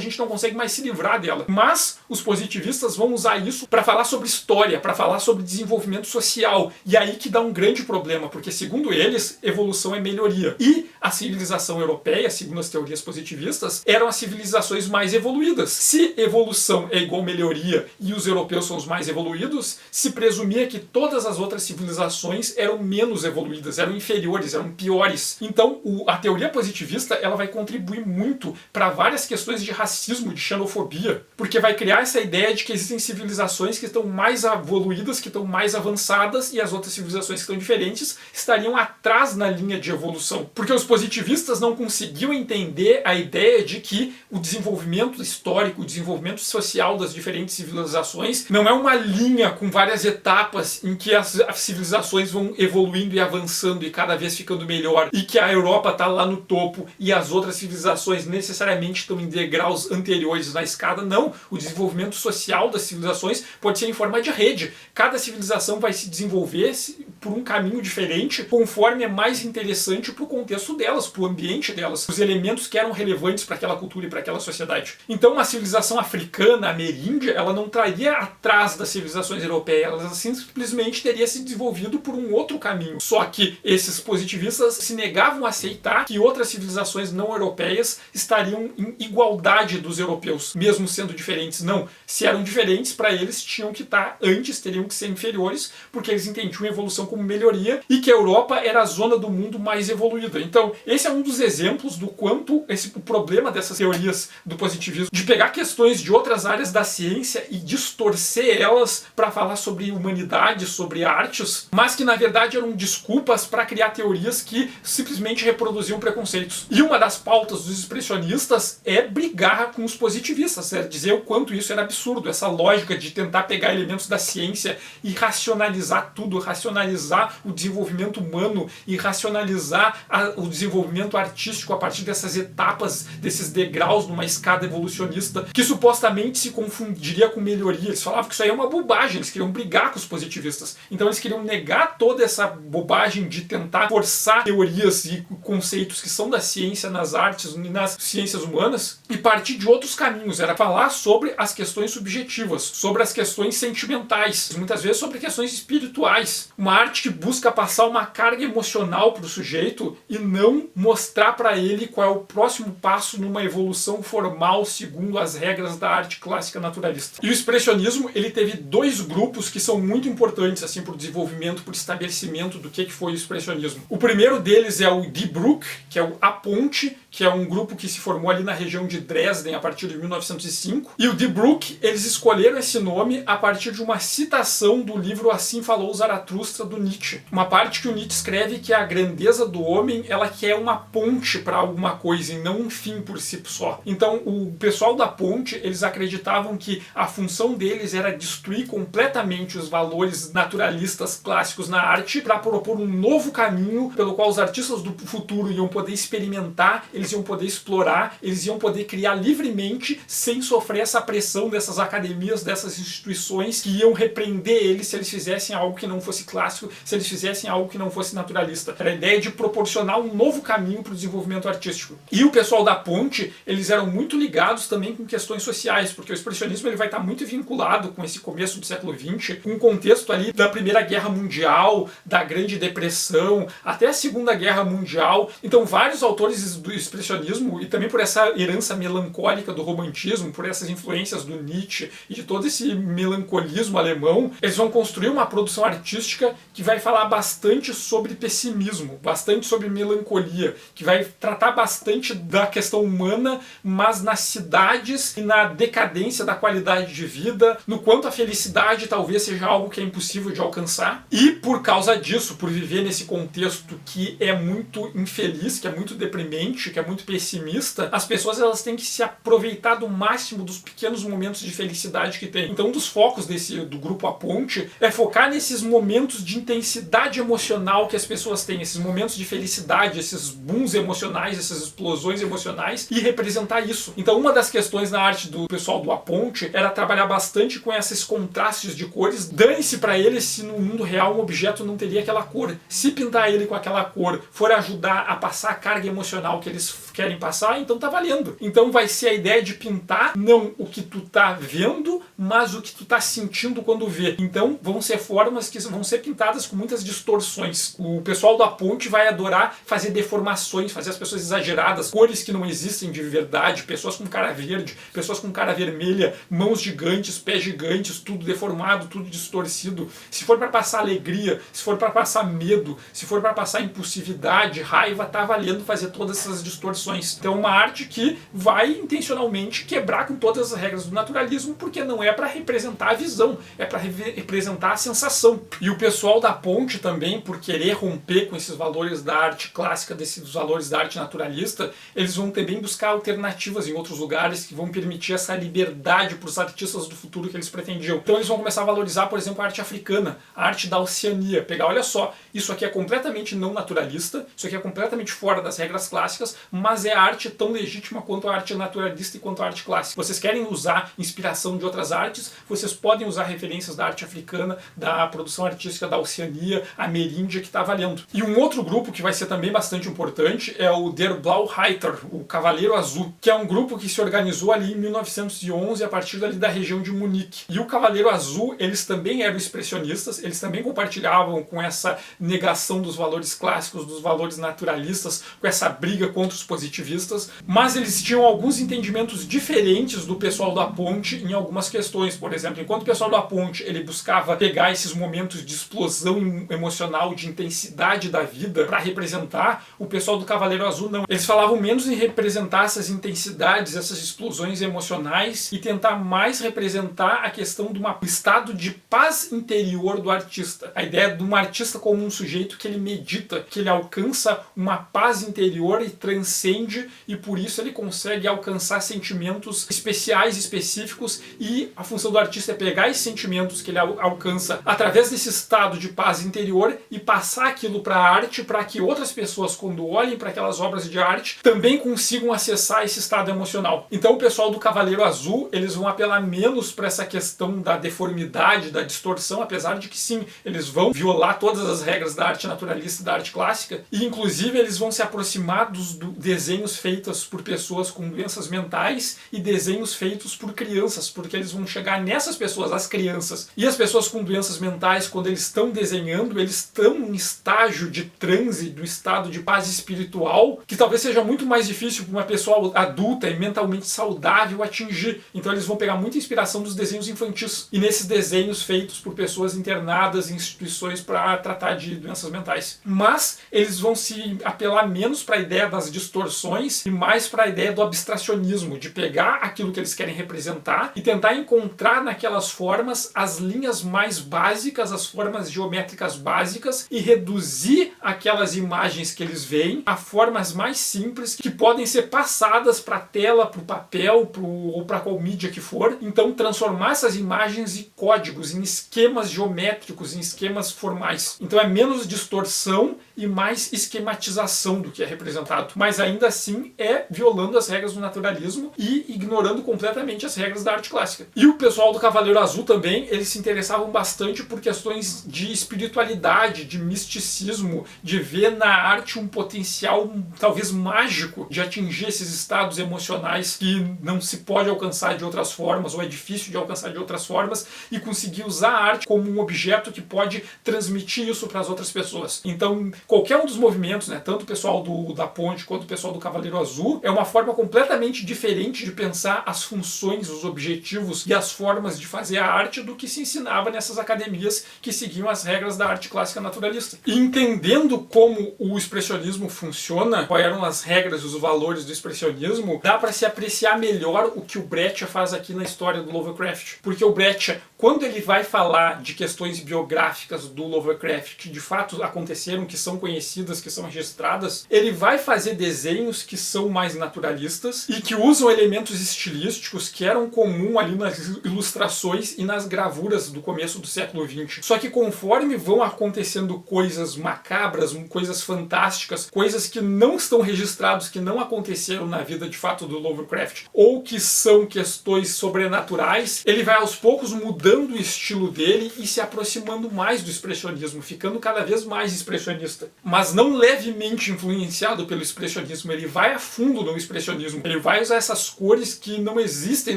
gente não consegue mais se livrar dela. Mas os positivistas vão usar isso para falar sobre história, para falar sobre desenvolvimento social. E aí que dá um grande problema, porque segundo eles, evolução é melhoria. E a civilização europeia, segundo as teorias positivistas, eram as civilizações mais evoluídas. Se evolução é igual melhoria e os europeus são os mais evoluídos, se presumia que todas as outras civilizações eram menos evoluídas, eram inferiores, eram piores. Então a teoria positivista ela vai contribuir muito para várias questões de racismo, de xenofobia, porque vai criar essa ideia de que existem civilizações que estão mais evoluídas, que estão mais avançadas e as outras civilizações que estão diferentes estariam atrás na linha de evolução. Porque os positivistas não conseguiam entender a ideia de que o desenvolvimento histórico, o desenvolvimento social das diferentes civilizações não é uma linha com várias etapas em que as civilizações vão evoluindo e avançando e cada vez ficando melhor e que a Europa está lá no topo e as outras civilizações necessariamente estão em degraus anteriores na escada. Não, o desenvolvimento social das civilizações pode ser em forma de rede. Cada civilização vai se desenvolver por um caminho diferente conforme é mais interessante para o contexto delas, para o ambiente delas, os elementos que eram relevantes para aquela cultura e para aquela sociedade. Então a civilização africana, ameríndia, ela não estaria atrás das civilizações europeias, ela simplesmente teria se desenvolvido por um outro caminho. Só que esses positivistas se negavam a aceitar que outras civilizações não europeias estariam em igualdade dos europeus, mesmo sendo diferentes. Não, se eram diferentes, para eles tinham que estar antes, teriam que ser inferiores, porque eles entendiam a evolução como melhoria e que a Europa era a zona do mundo mais evoluída. Então, esse é um dos exemplos do quanto o problema dessas teorias do positivismo, de pegar questões de outras áreas da ciência e distorcer elas para falar sobre humanidade, sobre artes, mas que na verdade eram desculpas para criar teorias que simplesmente reproduziam preconceitos. E uma das pautas dos expressionistas é brigar com os positivistas, é dizer o quanto isso era absurdo, essa lógica de tentar pegar elementos da ciência e racionalizar tudo, racionalizar o desenvolvimento humano e racionalizar o desenvolvimento artístico a partir dessas etapas, desses degraus numa escada evolucionista, que supostamente se confundiria com melhoria. Eles falavam que isso aí é uma bobagem, eles queriam brigar com os positivistas. Então eles queriam negar toda essa bobagem de tentar forçar teorias e conceitos que são da ciência nas artes e nas ciências humanas e partir de outros caminhos. Era falar sobre as questões subjetivas, sobre as questões sentimentais, muitas vezes sobre questões espirituais. Uma arte que busca passar uma carga emocional para o sujeito e não mostrar para ele qual é o próximo passo numa evolução formal segundo as regras da arte clássica naturalista. E o expressionismo, ele teve dois grupos que são muito importantes assim para o desenvolvimento, para o estabelecimento do que foi o expressionismo. O primeiro deles é o Die Brücke, que é A Ponte, que é um grupo que se formou ali na região de Dresden a partir de 1905. E o Die Brücke, eles escolheram esse nome a partir de uma citação do livro Assim Falou Zaratustra, do Nietzsche. Uma parte que o Nietzsche escreve que a grandeza do homem, ela quer uma ponte para alguma coisa e não um fim por si só. Então o pessoal da Ponte, eles acreditavam que a função deles era destruir completamente os valores naturalistas clássicos na arte para propor um novo caminho pelo qual os artistas do futuro iam poder experimentar, eles iam poder explorar, eles iam poder criar livremente sem sofrer essa pressão dessas academias, dessas instituições que iam repreender eles se eles fizessem algo que não fosse clássico, se eles fizessem algo que não fosse naturalista. Era a ideia de proporcionar um novo caminho para o desenvolvimento artístico. E o pessoal da Ponte, eles eram muito ligados também com questões sociais, porque o expressionismo ele vai estar muito vinculado com esse começo do século XX, com o contexto ali da Primeira Guerra Mundial, da Grande Depressão, até a Segunda Guerra Mundial. Então vários autores do expressionismo, e também por essa herança melancólica do romantismo, por essas influências do Nietzsche e de todo esse melancolismo alemão, eles vão construir uma produção artística que vai falar bastante sobre pessimismo, bastante sobre melancolia, que vai tratar bastante da questão humana, mas nas cidades e na decadência da qualidade de vida, no quanto a felicidade talvez seja algo que é impossível de alcançar. E por causa disso, por viver nesse contexto que é muito infeliz, que é muito deprimente, que é muito pessimista, as pessoas elas têm que se aproveitar do máximo dos pequenos momentos de felicidade que tem. Então um dos focos do grupo A Ponte é focar nesses momentos de intensidade emocional que as pessoas têm, esses momentos de felicidade, esses booms emocionais, essas explosões emocionais, e representar isso. Então uma das questões na arte do pessoal do A Ponte era trabalhar bastante com esses contrastes de cores. Dane-se para eles se no mundo real um objeto não teria aquela cor. Se pintar ele com aquela cor for ajudar a passar a carga emocional que eles querem passar, então tá valendo. Então vai ser a ideia de pintar não o que tu tá vendo, mas o que tu tá sentindo quando vê. Então vão ser formas que vão ser pintadas com muitas distorções. O pessoal da Ponte vai adorar fazer deformações, fazer as pessoas exageradas, cores que não existem de verdade, pessoas com cara verde, pessoas com cara vermelha, mãos gigantes, pés gigantes, tudo deformado, tudo distorcido. Se for para passar alegria, se for para passar medo, se for para passar impulsividade, raiva, tá valendo fazer todas essas distorções. Então uma arte que vai intencionalmente quebrar com todas as regras do naturalismo, porque não é para representar a visão, é para representar a sensação. E o pessoal da Ponte também, por querer romper com esses valores da arte clássica, dos valores da arte naturalista, eles vão também buscar alternativas em outros lugares que vão permitir essa liberdade para os artistas do futuro que eles pretendiam. Então eles vão começar a valorizar, por exemplo, a arte africana, a arte da Oceania. Pegar, olha só, isso aqui é completamente não naturalista, isso aqui é completamente fora das regras clássicas, mas é arte tão legítima quanto a arte naturalista e quanto a arte clássica. Vocês querem usar inspiração de outras artes, vocês podem usar referências da arte africana, da produção artística da Oceania, ameríndia, que está valendo. E um outro grupo que vai ser também bastante importante é o Der Blaureiter, o Cavaleiro Azul, que é um grupo que se organizou ali em 1911 a partir dali da região de Munique. E o Cavaleiro Azul, eles também eram expressionistas, eles também compartilhavam com essa negação dos valores clássicos, dos valores naturalistas, com essa briga contra os positivistas, positivistas, mas eles tinham alguns entendimentos diferentes do pessoal da Ponte em algumas questões. Por exemplo, enquanto o pessoal da Ponte ele buscava pegar esses momentos de explosão emocional, de intensidade da vida para representar, o pessoal do Cavaleiro Azul não. Eles falavam menos em representar essas intensidades, essas explosões emocionais e tentar mais representar a questão de um estado de paz interior do artista. A ideia de um artista como um sujeito que ele medita, que ele alcança uma paz interior e transcende, e por isso ele consegue alcançar sentimentos especiais, específicos, e a função do artista é pegar esses sentimentos que ele alcança através desse estado de paz interior e passar aquilo para a arte, para que outras pessoas, quando olhem para aquelas obras de arte, também consigam acessar esse estado emocional. Então o pessoal do Cavaleiro Azul, eles vão apelar menos para essa questão da deformidade, da distorção, apesar de que sim, eles vão violar todas as regras da arte naturalista e da arte clássica, e inclusive eles vão se aproximar dos desenhos feitos por pessoas com doenças mentais e desenhos feitos por crianças, porque eles vão chegar nessas pessoas, as crianças. E as pessoas com doenças mentais, quando eles estão desenhando, eles estão em estágio de transe, do estado de paz espiritual, que talvez seja muito mais difícil para uma pessoa adulta e mentalmente saudável atingir. Então eles vão pegar muita inspiração dos desenhos infantis e nesses desenhos feitos por pessoas internadas em instituições para tratar de doenças mentais. Mas eles vão se apelar menos para a ideia das distorções e mais para a ideia do abstracionismo, de pegar aquilo que eles querem representar e tentar encontrar naquelas formas as linhas mais básicas, as formas geométricas básicas, e reduzir aquelas imagens que eles veem a formas mais simples que podem ser passadas para a tela, para o papel, ou para qual mídia que for. Então transformar essas imagens em códigos, em esquemas geométricos, em esquemas formais. Então é menos distorção e mais esquematização do que é representado. Mas ainda assim é violando as regras do naturalismo e ignorando completamente as regras da arte clássica. E o pessoal do Cavaleiro Azul também, eles se interessavam bastante por questões de espiritualidade, de misticismo, de ver na arte um potencial talvez mágico de atingir esses estados emocionais que não se pode alcançar de outras formas, ou é difícil de alcançar de outras formas, e conseguir usar a arte como um objeto que pode transmitir isso para as outras pessoas. Então, qualquer um dos movimentos, né, tanto o pessoal da Ponte quanto o pessoal do Cavaleiro Azul, é uma forma completamente diferente de pensar as funções, os objetivos e as formas de fazer a arte do que se ensinava nessas academias que seguiam as regras da arte clássica naturalista. E entendendo como o expressionismo funciona, quais eram as regras e os valores do expressionismo, dá para se apreciar melhor o que o Breccia faz aqui na história do Lovecraft. Porque o Breccia, quando ele vai falar de questões biográficas do Lovecraft, que de fato aconteceram, que são conhecidas, que são registradas, ele vai fazer desenhos que são mais naturalistas e que usam elementos estilísticos que eram comum ali nas ilustrações e nas gravuras do começo do século XX. Só que conforme vão acontecendo coisas macabras, coisas fantásticas, coisas que não estão registradas, que não aconteceram na vida de fato do Lovecraft, ou que são questões sobrenaturais, ele vai aos poucos mudando o estilo dele e se aproximando mais do expressionismo, ficando cada vez mais expressionista. Mas não levemente influenciado pelo expressionismo, ele vai a fundo no expressionismo, ele vai usar essas cores que não existem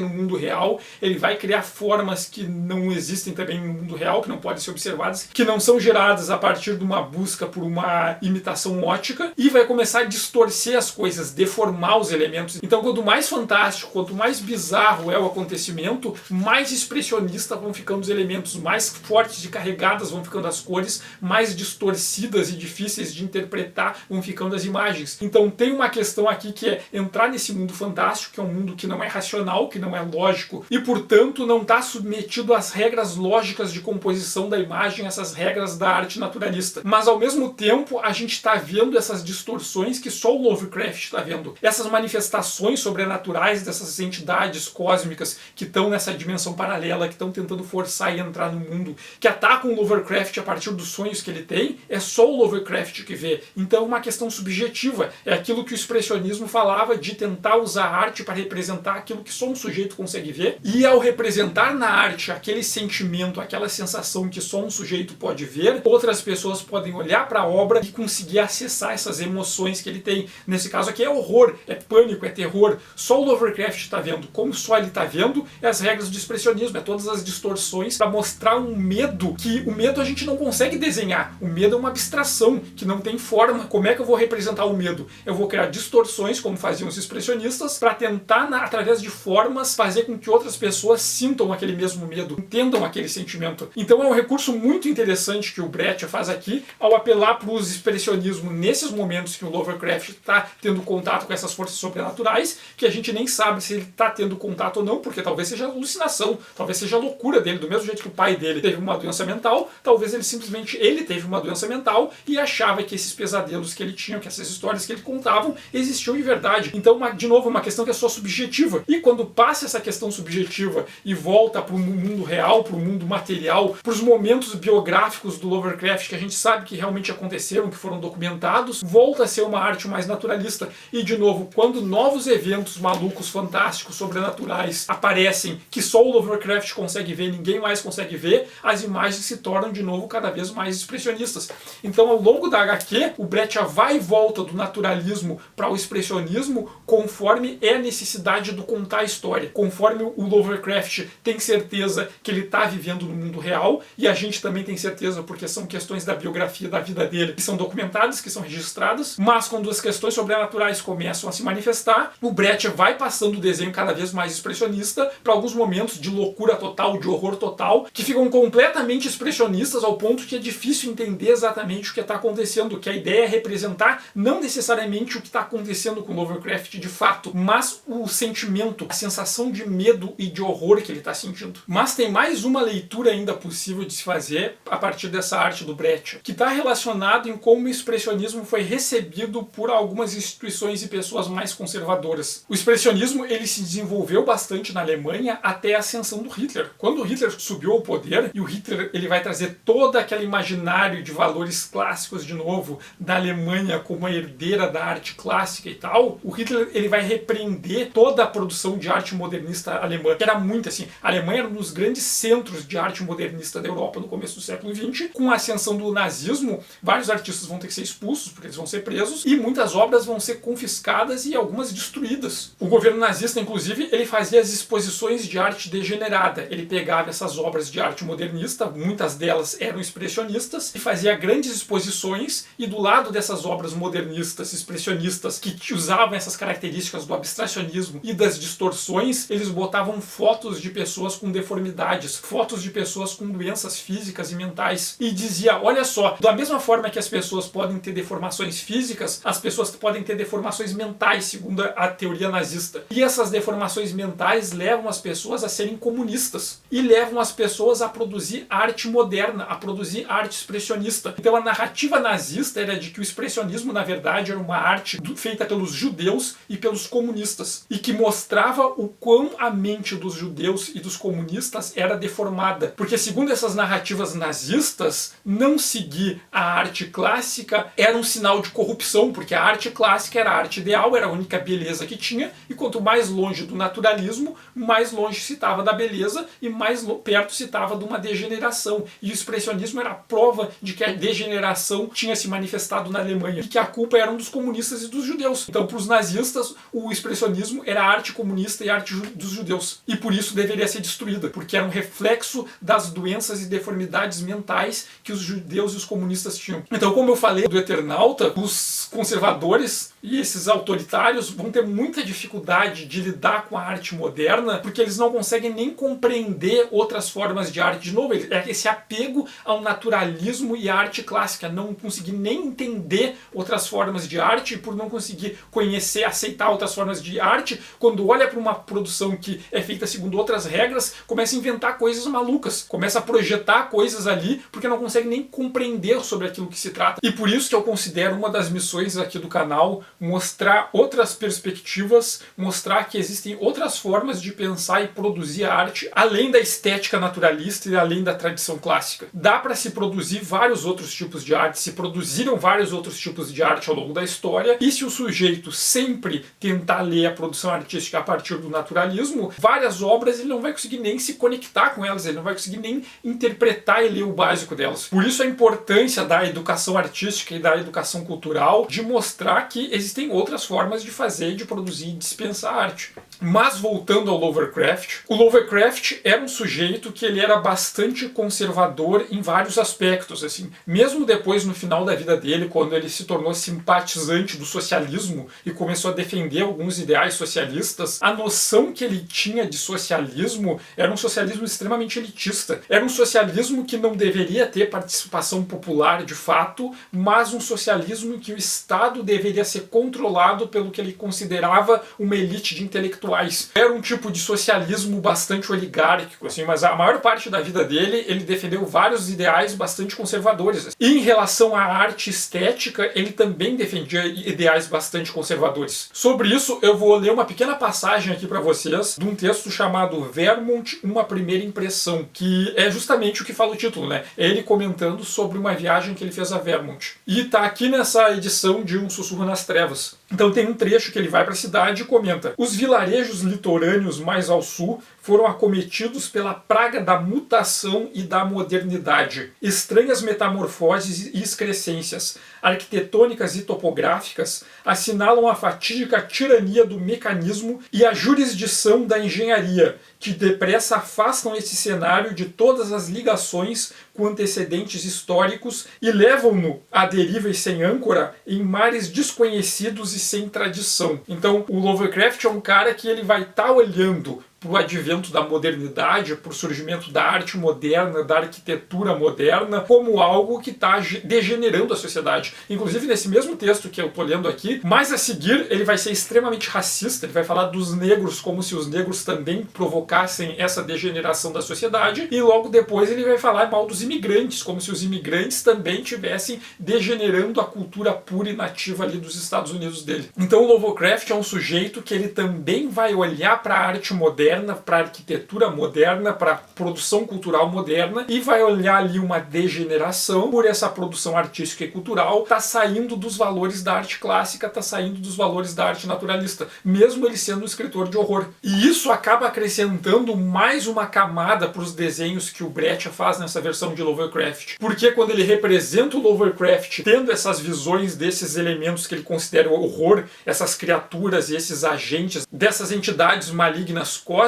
no mundo real, ele vai criar formas que não existem também no mundo real, que não podem ser observadas, que não são geradas a partir de uma busca por uma imitação ótica, e vai começar a distorcer as coisas, deformar os elementos. Então, quanto mais fantástico, quanto mais bizarro é o acontecimento, mais expressionista vão ficando os elementos, mais fortes e carregadas vão ficando as cores, mais distorcidas e difíceis de interpretar vão ficando as imagens. Então tem uma questão aqui que é entrar nesse mundo fantástico, que é um mundo que não é racional, que não é lógico, e portanto não está submetido às regras lógicas de composição da imagem, essas regras da arte naturalista. Mas ao mesmo tempo a gente está vendo essas distorções que só o Lovecraft está vendo. Essas manifestações sobrenaturais dessas entidades cósmicas que estão nessa dimensão paralela, que estão tentando forçar e entrar no mundo, que atacam o Lovecraft a partir dos sonhos que ele tem, é só o Lovecraft que vê. Então é uma questão subjetiva. É aquilo que o expressionismo falava de tentar usar a arte para representar aquilo que só um sujeito consegue ver. E ao representar na arte aquele sentimento, aquela sensação que só um sujeito pode ver, outras pessoas podem olhar para a obra e conseguir acessar essas emoções que ele tem. Nesse caso aqui é horror, é pânico, é terror. Só o Lovecraft está vendo. Como só ele está vendo, é as regras do expressionismo, é todas as distorções distorções para mostrar um medo que o medo a gente não consegue desenhar. O medo é uma abstração que não tem forma. Como é que eu vou representar o medo? Eu vou criar distorções, como faziam os expressionistas, para tentar, através de formas, fazer com que outras pessoas sintam aquele mesmo medo, entendam aquele sentimento. Então é um recurso muito interessante que o Brecht faz aqui, ao apelar para o expressionismo nesses momentos que o Lovecraft está tendo contato com essas forças sobrenaturais, que a gente nem sabe se ele está tendo contato ou não, porque talvez seja alucinação, talvez seja loucura dele, do mesmo jeito que o pai dele teve uma doença mental, talvez ele simplesmente teve uma doença mental e achava que esses pesadelos que ele tinha, que essas histórias que ele contavam, existiam de verdade. Então, de novo, uma questão que é só subjetiva. E quando passa essa questão subjetiva e volta para o mundo real, para o mundo material, para os momentos biográficos do Lovecraft que a gente sabe que realmente aconteceram, que foram documentados, volta a ser uma arte mais naturalista. E, de novo, quando novos eventos malucos, fantásticos, sobrenaturais aparecem, que só o Lovecraft consegue ver, ninguém mais consegue ver, as imagens se tornam, de novo, cada vez mais expressionistas. Então, ao longo da HQ, o Brecht vai e volta do naturalismo para o expressionismo conforme é a necessidade do contar a história. Conforme o Lovecraft tem certeza que ele está vivendo no mundo real, e a gente também tem certeza porque são questões da biografia da vida dele que são documentadas, que são registradas, mas quando as questões sobrenaturais começam a se manifestar, o Brecht vai passando o desenho cada vez mais expressionista para alguns momentos de loucura total, de horror total, que ficam completamente expressionistas ao ponto que é difícil entender exatamente o que está acontecendo, que a ideia é representar não necessariamente o que está acontecendo com o Lovecraft de fato, mas o sentimento, a sensação de medo e de horror que ele está sentindo. Mas tem mais uma leitura ainda possível de se fazer a partir dessa arte do Brecht, que está relacionado em como o expressionismo foi recebido por algumas instituições e pessoas mais conservadoras. O expressionismo ele se desenvolveu bastante na Alemanha até a ascensão do Hitler. Quando o Hitler subiu ao poder, e o Hitler ele vai trazer todo aquele imaginário de valores clássicos de novo da Alemanha como a herdeira da arte clássica e tal, o Hitler ele vai repreender toda a produção de arte modernista alemã, que era muito assim. A Alemanha era um dos grandes centros de arte modernista da Europa no começo do século XX. Com a ascensão do nazismo, vários artistas vão ter que ser expulsos, porque eles vão ser presos, e muitas obras vão ser confiscadas e algumas destruídas. O governo nazista, inclusive, ele fazia as exposições de arte degenerada. Ele pegava essas obras de arte modernista, muitas delas eram expressionistas, e fazia grandes exposições, e do lado dessas obras modernistas, expressionistas, que usavam essas características do abstracionismo e das distorções, eles botavam fotos de pessoas com deformidades, fotos de pessoas com doenças físicas e mentais, e dizia, olha só, da mesma forma que as pessoas podem ter deformações físicas, as pessoas podem ter deformações mentais, segundo a teoria nazista. E essas deformações mentais levam as pessoas a serem comunistas, e levam as pessoas a produzir arte moderna, a produzir arte expressionista. Então a narrativa nazista era de que o expressionismo, na verdade, era uma arte feita pelos judeus e pelos comunistas, e que mostrava o quão a mente dos judeus e dos comunistas era deformada. Porque, segundo essas narrativas nazistas, não seguir a arte clássica era um sinal de corrupção, porque a arte clássica era a arte ideal, era a única beleza que tinha, e quanto mais longe do naturalismo, mais longe se estava da beleza e mais perto se estava de uma degeneração. E o expressionismo era a prova de que a degeneração tinha se manifestado na Alemanha e que a culpa era dos comunistas e dos judeus. Então, para os nazistas, o expressionismo era a arte comunista e a arte dos judeus. E por isso deveria ser destruída, porque era um reflexo das doenças e deformidades mentais que os judeus e os comunistas tinham. Então, como eu falei do Eternauta, os conservadores e esses autoritários vão ter muita dificuldade de lidar com a arte moderna, porque eles não conseguem nem compreender outras formas de arte. De novo, é esse apego ao naturalismo e à arte clássica, não conseguir nem entender outras formas de arte, e por não conseguir conhecer, aceitar outras formas de arte, quando olha para uma produção que é feita segundo outras regras, começa a inventar coisas malucas, começa a projetar coisas ali, porque não consegue nem compreender sobre aquilo que se trata. E por isso que eu considero uma das missões aqui do canal mostrar outras perspectivas, mostrar que existem outras formas de pensar e produzir arte, além da estética naturalista e além da tradição clássica. Dá para se produzir vários outros tipos de arte, se produziram vários outros tipos de arte ao longo da história, e se o sujeito sempre tentar ler a produção artística a partir do naturalismo, várias obras ele não vai conseguir nem se conectar com elas, ele não vai conseguir nem interpretar e ler o básico delas. Por isso a importância da educação artística e da educação cultural, de mostrar que existem outras formas de fazer, de produzir e dispensar arte. Mas voltando ao Lovecraft, o Lovecraft era um sujeito que ele era bastante conservador em vários aspectos, assim. Mesmo depois, no final da vida dele, quando ele se tornou simpatizante do socialismo e começou a defender alguns ideais socialistas, a noção que ele tinha de socialismo era um socialismo extremamente elitista. Era um socialismo que não deveria ter participação popular de fato, mas um socialismo em que o Estado deveria ser controlado pelo que ele considerava uma elite de intelectuais. Era um tipo de socialismo bastante oligárquico, assim, mas a maior parte da vida dele, ele defendeu vários ideais bastante conservadores. E em relação à arte estética, ele também defendia ideais bastante conservadores. Sobre isso, eu vou ler uma pequena passagem aqui para vocês de um texto chamado Vermont, Uma Primeira Impressão, que é justamente o que fala o título, né? É ele comentando sobre uma viagem que ele fez a Vermont. E tá aqui nessa edição de Um Sussurro nas Trevas. Então tem um trecho que ele vai para a cidade e comenta: os vilarejos litorâneos mais ao sul foram acometidos pela praga da mutação e da modernidade. Estranhas metamorfoses e excrescências, arquitetônicas e topográficas, assinalam a fatídica tirania do mecanismo e a jurisdição da engenharia, que depressa afastam esse cenário de todas as ligações com antecedentes históricos e levam-no à deriva e sem âncora em mares desconhecidos e sem tradição. Então, o Lovecraft é um cara que ele vai estar olhando para o advento da modernidade, para o surgimento da arte moderna, da arquitetura moderna, como algo que está degenerando a sociedade. Inclusive, nesse mesmo texto que eu estou lendo aqui, mais a seguir, ele vai ser extremamente racista, ele vai falar dos negros como se os negros também provocassem essa degeneração da sociedade, e logo depois ele vai falar mal dos imigrantes, como se os imigrantes também estivessem degenerando a cultura pura e nativa ali dos Estados Unidos dele. Então o Lovecraft é um sujeito que ele também vai olhar para a arte moderna, para a arquitetura moderna, para a produção cultural moderna, e vai olhar ali uma degeneração por essa produção artística e cultural, tá saindo dos valores da arte clássica, tá saindo dos valores da arte naturalista, mesmo ele sendo um escritor de horror. E isso acaba acrescentando mais uma camada para os desenhos que o Breccia faz nessa versão de Lovecraft. Porque quando ele representa o Lovecraft tendo essas visões desses elementos que ele considera horror, essas criaturas e esses agentes, dessas entidades malignas cósmicas,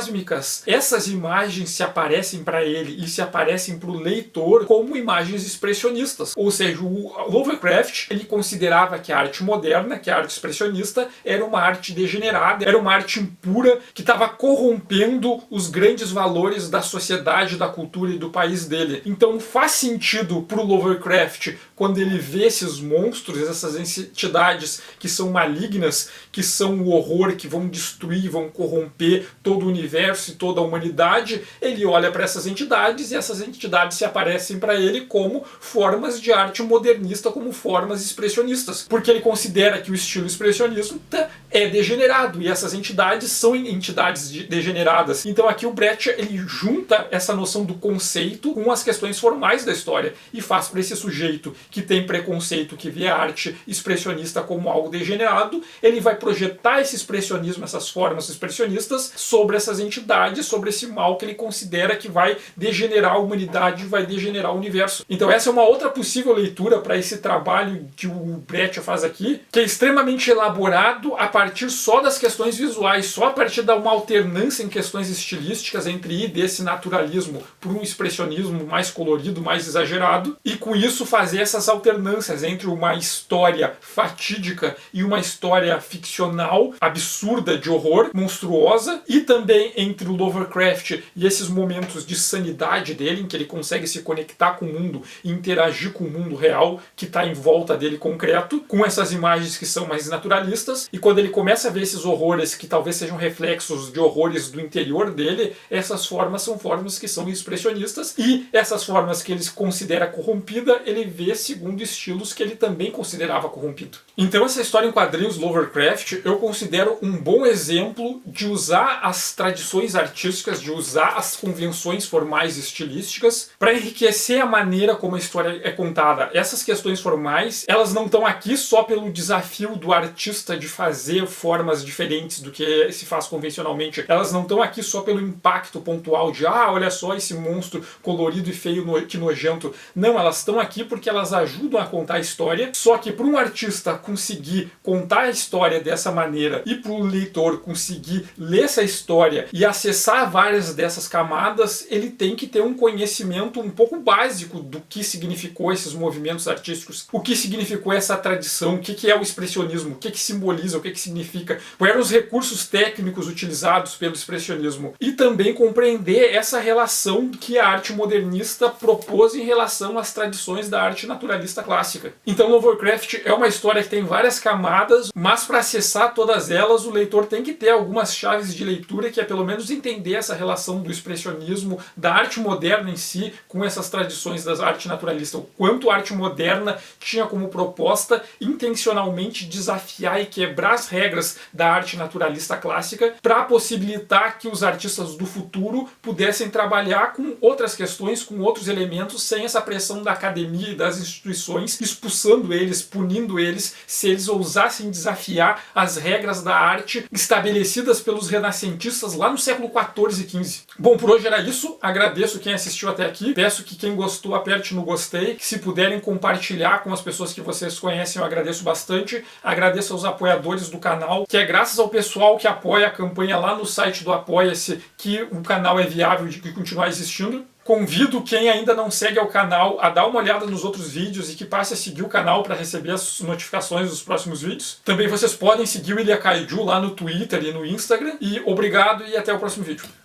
essas imagens se aparecem para ele e se aparecem para o leitor como imagens expressionistas. Ou seja, o Lovecraft ele considerava que a arte moderna, que a arte expressionista, era uma arte degenerada, era uma arte impura que estava corrompendo os grandes valores da sociedade, da cultura e do país dele. Então faz sentido para o Lovecraft, quando ele vê esses monstros, essas entidades que são malignas, que são o horror, que vão destruir, vão corromper todo o universo e toda a humanidade, ele olha para essas entidades e essas entidades se aparecem para ele como formas de arte modernista, como formas expressionistas, porque ele considera que o estilo expressionista é degenerado e essas entidades são entidades degeneradas. Então aqui o Breccia ele junta essa noção do conceito com as questões formais da história e faz para esse sujeito que tem preconceito, que vê a arte expressionista como algo degenerado, ele vai projetar esse expressionismo, essas formas expressionistas sobre essas entidades, sobre esse mal que ele considera que vai degenerar a humanidade, vai degenerar o universo. Então essa é uma outra possível leitura para esse trabalho que o Breccia faz aqui, que é extremamente elaborado a partir só das questões visuais, só a partir de uma alternância em questões estilísticas entre ir desse naturalismo para um expressionismo mais colorido, mais exagerado, e com isso fazer essas alternâncias entre uma história fatídica e uma história ficcional, absurda, de horror, monstruosa, e também entre o Lovecraft e esses momentos de sanidade dele, em que ele consegue se conectar com o mundo e interagir com o mundo real que está em volta dele concreto, com essas imagens que são mais naturalistas, e quando ele começa a ver esses horrores que talvez sejam reflexos de horrores do interior dele, essas formas são formas que são expressionistas, e essas formas que ele considera corrompida, ele vê segundo estilos que ele também considerava corrompido. Então essa história em quadrinhos Lovecraft eu considero um bom exemplo de usar as tradições artísticas, de usar as convenções formais e estilísticas para enriquecer a maneira como a história é contada. Essas questões formais, elas não estão aqui só pelo desafio do artista de fazer formas diferentes do que se faz convencionalmente. Elas não estão aqui só pelo impacto pontual de olha só esse monstro colorido e feio, que nojento. Não, elas estão aqui porque elas ajudam a contar a história, só que para um artista conseguir contar a história dessa maneira e para o leitor conseguir ler essa história história e acessar várias dessas camadas, ele tem que ter um conhecimento um pouco básico do que significou esses movimentos artísticos, o que significou essa tradição, o que é o expressionismo, o que simboliza, o que significa, quais eram os recursos técnicos utilizados pelo expressionismo, e também compreender essa relação que a arte modernista propôs em relação às tradições da arte naturalista clássica. Então Lovecraft é uma história que tem várias camadas, mas para acessar todas elas o leitor tem que ter algumas chaves de leitura, que é pelo menos entender essa relação do expressionismo, da arte moderna em si, com essas tradições das artes naturalistas, o quanto a arte moderna tinha como proposta intencionalmente desafiar e quebrar as regras da arte naturalista clássica para possibilitar que os artistas do futuro pudessem trabalhar com outras questões, com outros elementos, sem essa pressão da academia e das instituições, expulsando eles, punindo eles, se eles ousassem desafiar as regras da arte estabelecidas pelos renascentistas lá no século XIV e XV. Bom, por hoje era isso. Agradeço quem assistiu até aqui. Peço que quem gostou aperte no gostei. Se puderem compartilhar com as pessoas que vocês conhecem, eu agradeço bastante. Agradeço aos apoiadores do canal, que é graças ao pessoal que apoia a campanha lá no site do Apoia-se que o canal é viável de continuar existindo. Convido quem ainda não segue ao canal a dar uma olhada nos outros vídeos e que passe a seguir o canal para receber as notificações dos próximos vídeos. Também vocês podem seguir o Ilha Kaiju lá no Twitter e no Instagram. E obrigado e até o próximo vídeo.